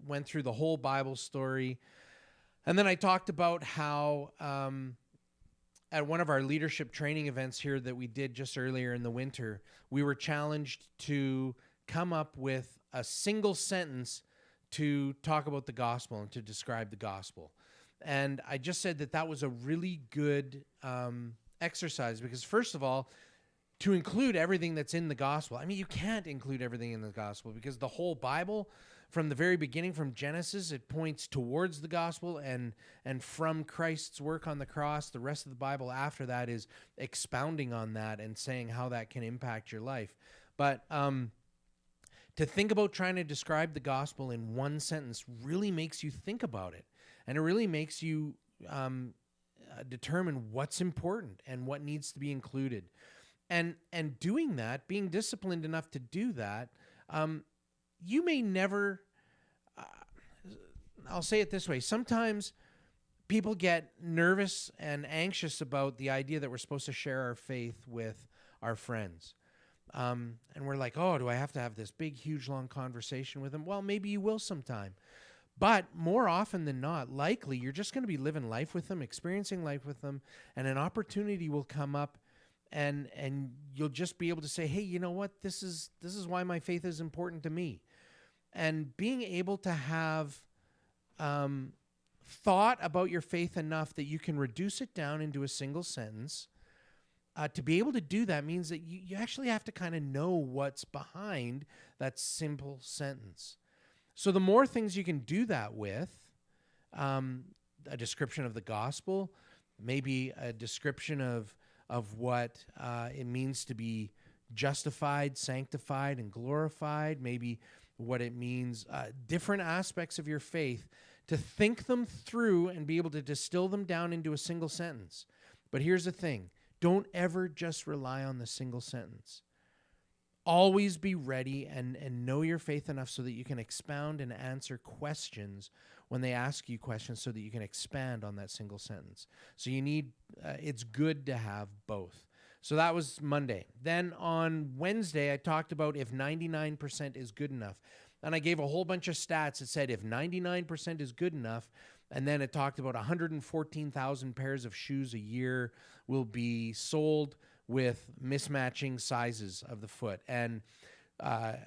went through the whole Bible story. And then I talked about how at one of our leadership training events here that we did just earlier in the winter, we were challenged to come up with a single sentence to talk about the gospel and to describe the gospel. And I just said that was a really good exercise because, first of all, to include everything that's in the gospel. I mean, you can't include everything in the gospel because the whole Bible, from the very beginning, from Genesis, it points towards the gospel, and from Christ's work on the cross, the rest of the Bible after that is expounding on that and saying how that can impact your life. But to think about trying to describe the gospel in one sentence really makes you think about it, and it really makes you determine what's important and what needs to be included. And doing that, being disciplined enough to do that, you may never, I'll say it this way, sometimes people get nervous and anxious about the idea that we're supposed to share our faith with our friends. And we're like, oh, do I have to have this big, huge, long conversation with them? Well, maybe you will sometime. But more often than not, likely, you're just going to be living life with them, experiencing life with them, and an opportunity will come up. And you'll just be able to say, hey, you know what? This is why my faith is important to me. And being able to have thought about your faith enough that you can reduce it down into a single sentence, to be able to do that means that you actually have to kind of know what's behind that simple sentence. So the more things you can do that with, a description of the gospel, maybe a description of what it means to be justified, sanctified, and glorified, maybe what it means, different aspects of your faith, to think them through and be able to distill them down into a single sentence. But here's the thing. Don't ever just rely on the single sentence. Always be ready and know your faith enough so that you can expound and answer questions when they ask you questions so that you can expand on that single sentence. So you need, it's good to have both. So that was Monday. Then on Wednesday, I talked about if 99% is good enough. And I gave a whole bunch of stats that said if 99% is good enough, and then it talked about 114,000 pairs of shoes a year will be sold with mismatching sizes of the foot. And I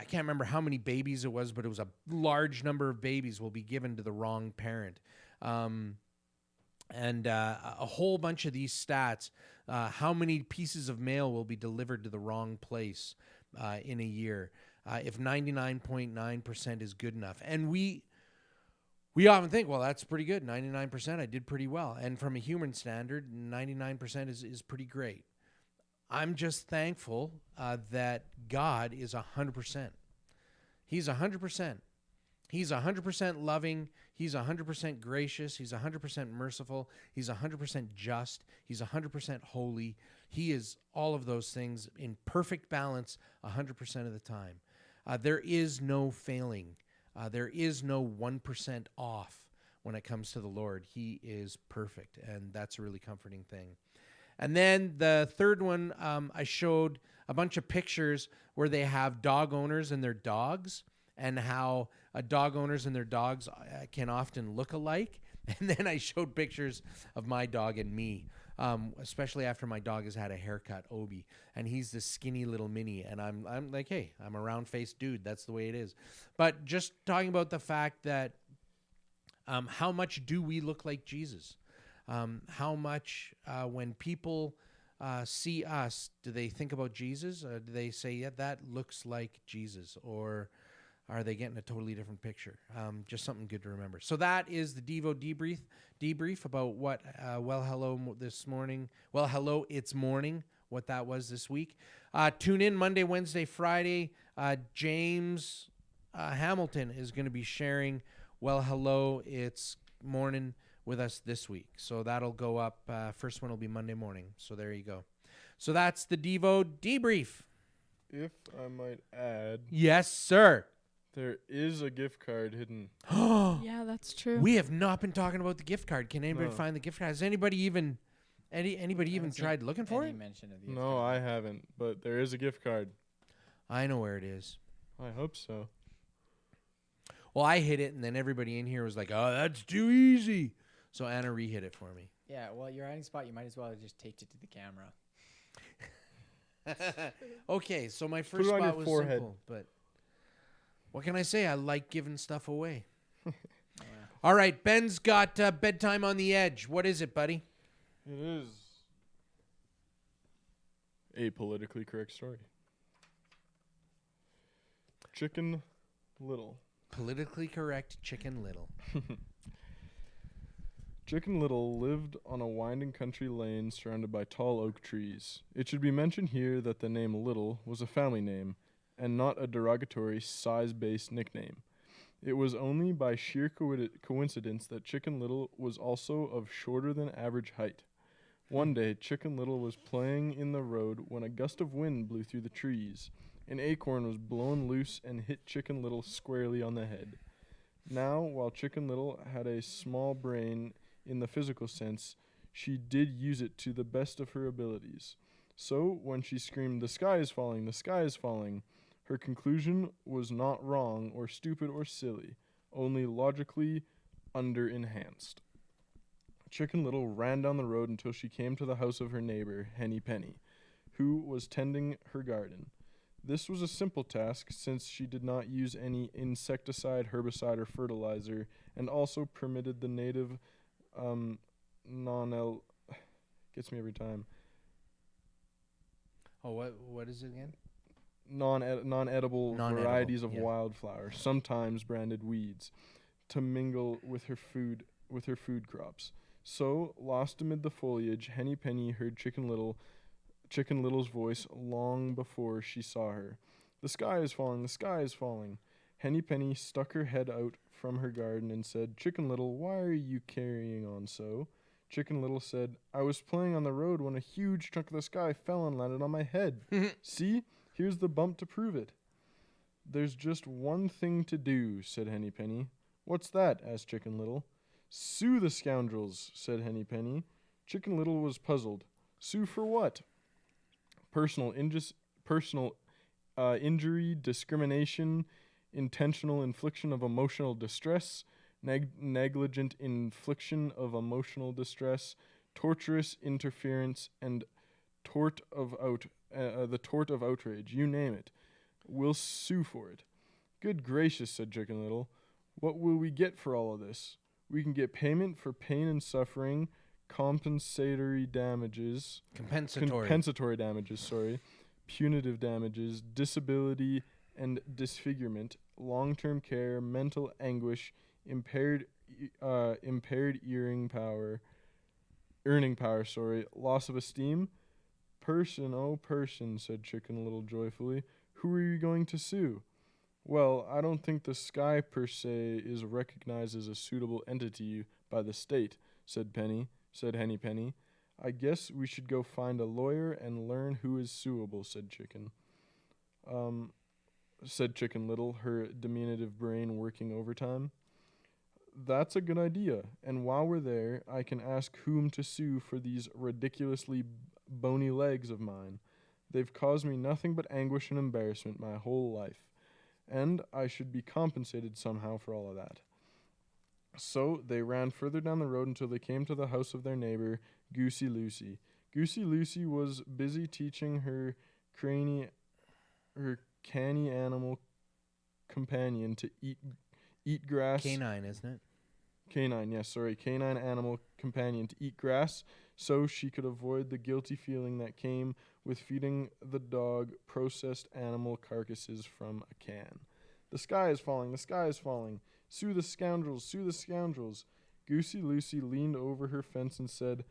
can't remember how many babies it was, but it was a large number of babies will be given to the wrong parent. And a whole bunch of these stats, how many pieces of mail will be delivered to the wrong place in a year, if 99.9% is good enough. And we often think, well, that's pretty good. 99%, I did pretty well. And from a human standard, 99% is pretty great. I'm just thankful that God is 100%. He's 100%. He's 100% loving. He's 100% gracious. He's 100% merciful. He's 100% just. He's 100% holy. He is all of those things in perfect balance 100% of the time. There is no failing. There is no 1% off when it comes to the Lord. He is perfect, and that's a really comforting thing. And then the third one, I showed a bunch of pictures where they have dog owners and their dogs, and how dog owners and their dogs can often look alike. And then I showed pictures of my dog and me, especially after my dog has had a haircut, Obi, and he's this skinny little mini, and I'm like, hey, I'm a round-faced dude. That's the way it is. But just talking about the fact that how much do we look like Jesus? How much, when people see us, do they think about Jesus? Do they say, yeah, that looks like Jesus? Or are they getting a totally different picture? Just something good to remember. So that is the Devo debrief about what, this morning. Well, hello, it's morning, what that was this week. Tune in Monday, Wednesday, Friday. James Hamilton is going to be sharing, well, hello, it's morning with us this week. So that'll go up. First one will be Monday morning. So there you go. So that's the Devo debrief. If I might add. Yes, sir. There is a gift card hidden. Yeah, that's true. We have not been talking about the gift card. Can anybody find the gift card? Has anybody even tried looking for it? Mention of the gift No, card. I haven't. But there is a gift card. I know where it is. I hope so. Well, I hit it, and then everybody in here was like, oh, that's too easy. So Anna re-hit it for me. Yeah, well, your hiding spot, you might as well have just taped it to the camera. Okay, so my it first on your spot was forehead. simple, but what can I say? I like giving stuff away. All right, Ben's got Bedtime on the Edge. What is it, buddy? It is a politically correct story. Chicken Little. Politically correct Chicken Little. Chicken Little lived on a winding country lane surrounded by tall oak trees. It should be mentioned here that the name Little was a family name and not a derogatory size-based nickname. It was only by sheer coincidence that Chicken Little was also of shorter than average height. One day, Chicken Little was playing in the road when a gust of wind blew through the trees. An acorn was blown loose and hit Chicken Little squarely on the head. Now, while Chicken Little had a small brain in the physical sense, she did use it to the best of her abilities. So, when she screamed, "The sky is falling, the sky is falling," her conclusion was not wrong or stupid or silly, only logically under-enhanced. Chicken Little ran down the road until she came to the house of her neighbor, Henny Penny, who was tending her garden. This was a simple task since she did not use any insecticide, herbicide, or fertilizer, and also permitted the native gets me every time. Oh, what is it again? Non-edible Non-edible, varieties of yeah. wildflowers, sometimes branded weeds, to mingle with her food crops. So, lost amid the foliage, Henny Penny heard Chicken Little's voice long before she saw her. "The sky is falling, the sky is falling." Henny Penny stuck her head out from her garden and said, "Chicken Little, why are you carrying on so?" Chicken Little said, "I was playing on the road when a huge chunk of the sky fell and landed on my head. See? Here's the bump to prove it." "There's just one thing to do," said Henny Penny. "What's that?" asked Chicken Little. "Sue the scoundrels," said Henny Penny. Chicken Little was puzzled. Sue for what? Personal injury, discrimination, intentional infliction of emotional distress, negligent infliction of emotional distress, torturous interference, and the tort of outrage. You name it. We'll sue for it. "Good gracious," said Chicken Little. "What will we get for all of this?" "We can get payment for pain and suffering, compensatory damages, punitive damages, disability and disfigurement, long-term care, mental anguish, impaired earning power, loss of esteem." "Person, oh person," said Chicken Little joyfully. "Who are you going to sue?" "Well, I don't think the sky per se is recognized as a suitable entity by the state," said Henny Penny. "I guess we should go find a lawyer and learn who is suable," said Chicken Little, her diminutive brain working overtime. "That's a good idea, and while we're there, I can ask whom to sue for these ridiculously bony legs of mine. They've caused me nothing but anguish and embarrassment my whole life, and I should be compensated somehow for all of that." So they ran further down the road until they came to the house of their neighbor, Goosey Lucy. Goosey Lucy was busy teaching her canny animal companion to eat grass. Canine, isn't it? Canine animal companion to eat grass so she could avoid the guilty feeling that came with feeding the dog processed animal carcasses from a can. "The sky is falling, the sky is falling. Sue the scoundrels, sue the scoundrels." Goosey Lucy leaned over her fence and said,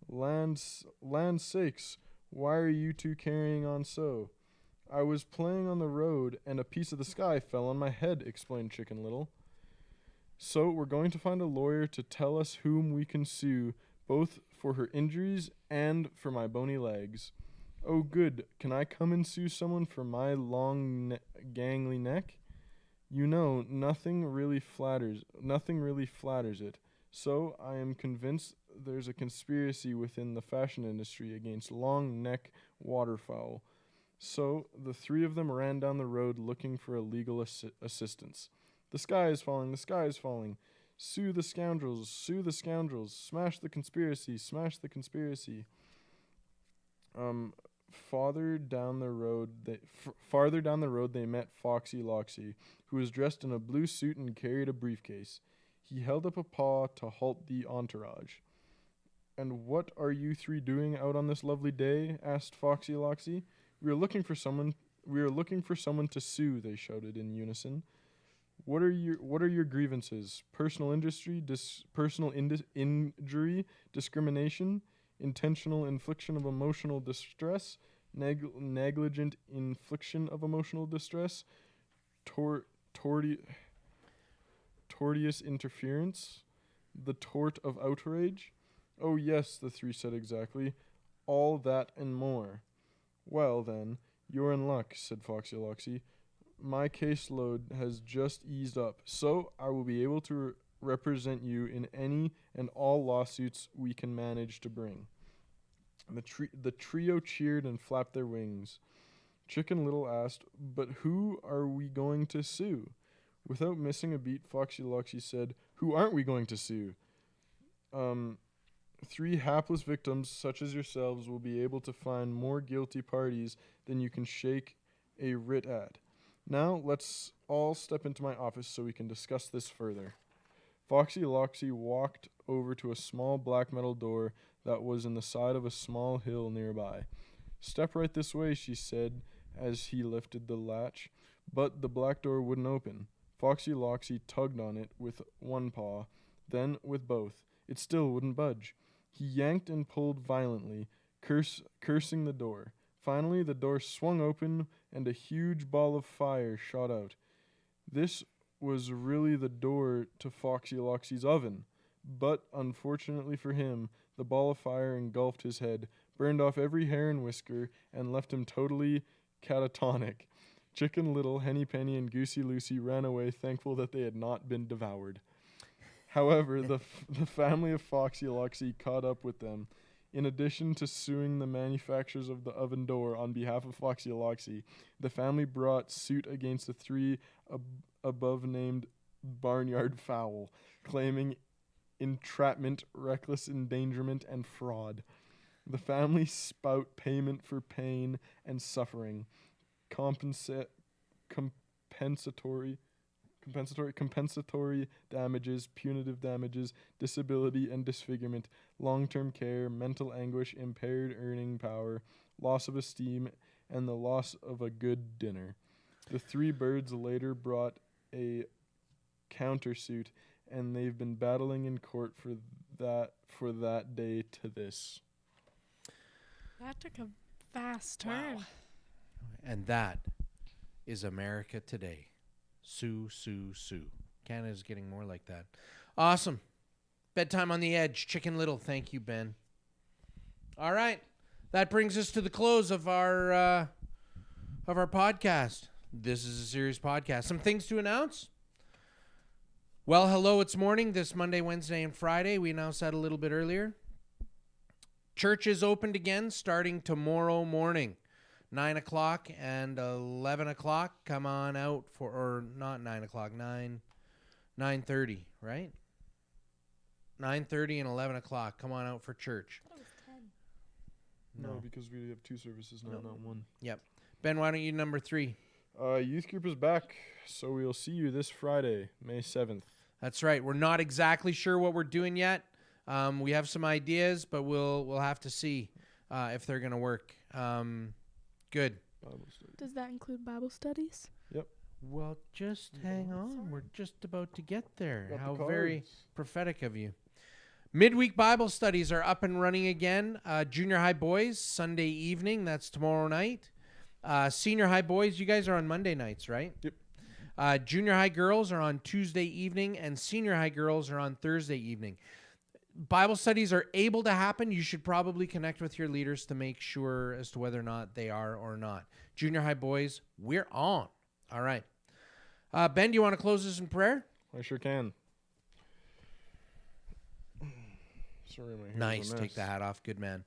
Land sakes, why are you two carrying on so?" "I was playing on the road, and a piece of the sky fell on my head," explained Chicken Little. "So we're going to find a lawyer to tell us whom we can sue, both for her injuries and for my bony legs." "Oh, good. Can I come and sue someone for my long, gangly neck?" "You know, nothing really flatters it. So I am convinced there's a conspiracy within the fashion industry against long neck waterfowl." So the three of them ran down the road looking for a legal assistance. "The sky is falling, the sky is falling. Sue the scoundrels, sue the scoundrels. Smash the conspiracy, smash the conspiracy." Farther down the road, they met Foxy Loxy, who was dressed in a blue suit and carried a briefcase. He held up a paw to halt the entourage. "And what are you three doing out on this lovely day?" asked Foxy Loxy. We are looking for someone to sue," they shouted in unison. What are your grievances? Personal injury, injury, discrimination, intentional infliction of emotional distress, negligent infliction of emotional distress, tortious interference, the tort of outrage? Oh yes, the three said exactly. All that and more. Well then, you're in luck, said Foxy Loxy. My caseload has just eased up, so I will be able to represent you in any and all lawsuits we can manage to bring. The trio cheered and flapped their wings. Chicken Little asked, "But who are we going to sue?" Without missing a beat, Foxy Loxy said, "Who aren't we going to sue? 3 hapless victims such as yourselves will be able to find more guilty parties than you can shake a writ at. Now let's all step into my office so we can discuss this further." Foxy Loxy walked over to a small black metal door that was in the side of a small hill nearby. "Step right this way," she said as he lifted the latch, but the black door wouldn't open. Foxy Loxy tugged on it with one paw, then with both. It still wouldn't budge. He yanked and pulled violently, cursing the door. Finally, the door swung open and a huge ball of fire shot out. This was really the door to Foxy Loxy's oven, but unfortunately for him, the ball of fire engulfed his head, burned off every hair and whisker, and left him totally catatonic. Chicken Little, Henny Penny, and Goosey Lucy ran away, thankful that they had not been devoured. However, the family of Foxy Loxy caught up with them. In addition to suing the manufacturers of the oven door on behalf of Foxy Loxy, the family brought suit against the 3 above-named barnyard fowl, claiming entrapment, reckless endangerment, and fraud. The family spout payment for pain and suffering, compensatory damages, punitive damages, disability and disfigurement, long-term care, mental anguish, impaired earning power, loss of esteem, and the loss of a good dinner. The 3 birds later brought a countersuit, and they've been battling in court for that day to this. That took a fast turn. Wow. And that is America today. Sue, sue, sue. Canada's getting more like that. Awesome. Bedtime on the Edge. Chicken Little. Thank you, Ben. All right. That brings us to the close of our podcast. This is a serious podcast. Some things to announce. Well, hello, it's morning. This Monday, Wednesday, and Friday. We announced that a little bit earlier. Church is opened again starting tomorrow morning. 9 o'clock and 11 o'clock. Come on out for, or not 9 o'clock, 9:30, right? 9:30 and 11 o'clock. Come on out for church. I thought it was 10. No, because we have 2 services now, not 1. Yep. Ben, why don't you number 3? Youth group is back, so we'll see you this Friday, May 7th. That's right. We're not exactly sure what we're doing yet. We have some ideas, but we'll have to see if they're going to work. Good. Does that include Bible studies? Yep. Well, just hang on. We're just about to get there. Got the How very cards. prophetic of you. Midweek Bible studies are up and running again. Junior high boys, Sunday evening. That's tomorrow night. Senior high boys, you guys are on Monday nights, right? Yep. Junior high girls are on Tuesday evening, and senior high girls are on Thursday evening. Bible studies are able to happen. You should probably connect with your leaders to make sure as to whether or not they are or not. Junior high boys, we're on. All right. Ben, do you want to close this in prayer? I sure can. Sorry, my hair's Nice. a Take mess. the hat off. Good man.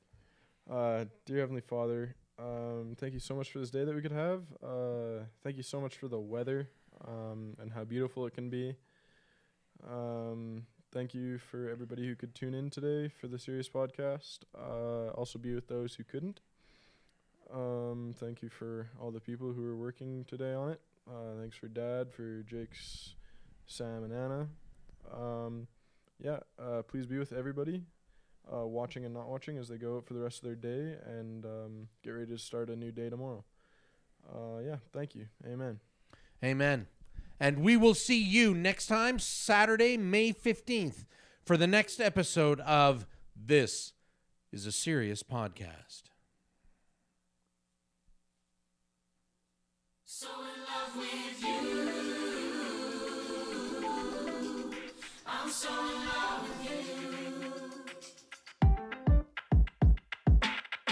Dear Heavenly Father, thank you so much for this day that we could have. Thank you so much for the weather and how beautiful it can be. Thank you for everybody who could tune in today for the Serious Podcast. Also be with those who couldn't. Thank you for all the people who are working today on it. Thanks for Dad, for Jake's, Sam, and Anna. Please be with everybody, watching and not watching as they go out for the rest of their day, and get ready to start a new day tomorrow. Thank you. Amen. Amen. And we will see you next time, Saturday, May 15th, for the next episode of This is a Serious Podcast. So in love with you. I'm so in love with you.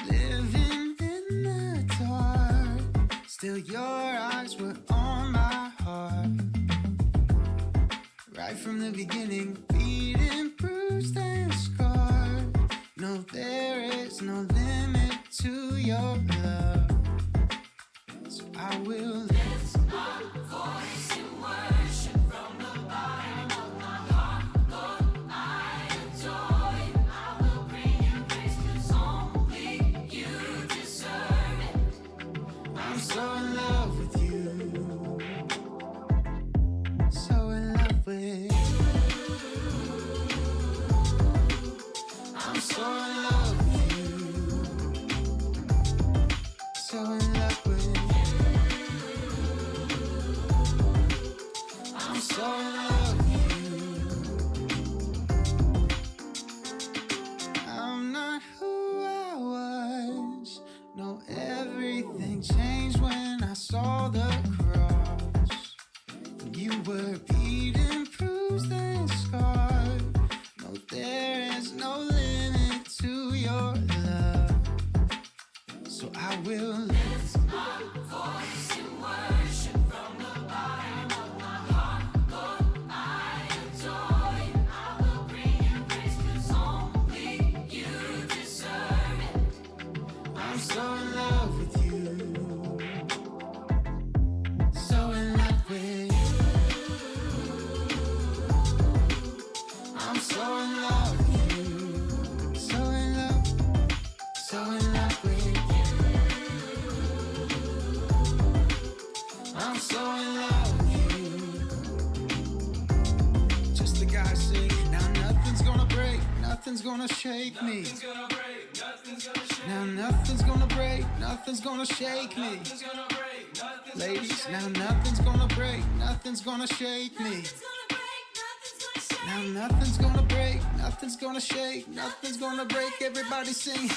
Living in the dark, still your eyes were on my heart. Right from the beginning, beaten, bruised, and scarred. No, there is no limit to your love. So I will lift my voice in worship from the bottom of my heart. Lord, I adore you. I will bring you praise 'cause only you deserve it. I'm so in love with you. So in love with you. I'm so in love with you. So in love with you. I'm so in love with you. I'm not who I was. No, everything changed when I saw the cross. You were beaten, bruised, and scarred. No, there is no limit to your love. So I will lift my voice in worship from the bottom of my heart. Lord, I adore you. I will bring you praise 'cause only you deserve it. I'm so in love with you. So in love with you. I'm so in love with you. So in love with you. I'm so in love with you. Just the guy sing. Now nothing's gonna break, nothing's gonna shake me. Now nothing's gonna break, nothing's gonna shake me. Ladies, now nothing's gonna break, nothing's gonna shake me. Now nothing's gonna break, nothing's gonna shake, nothing's gonna break. Everybody sing.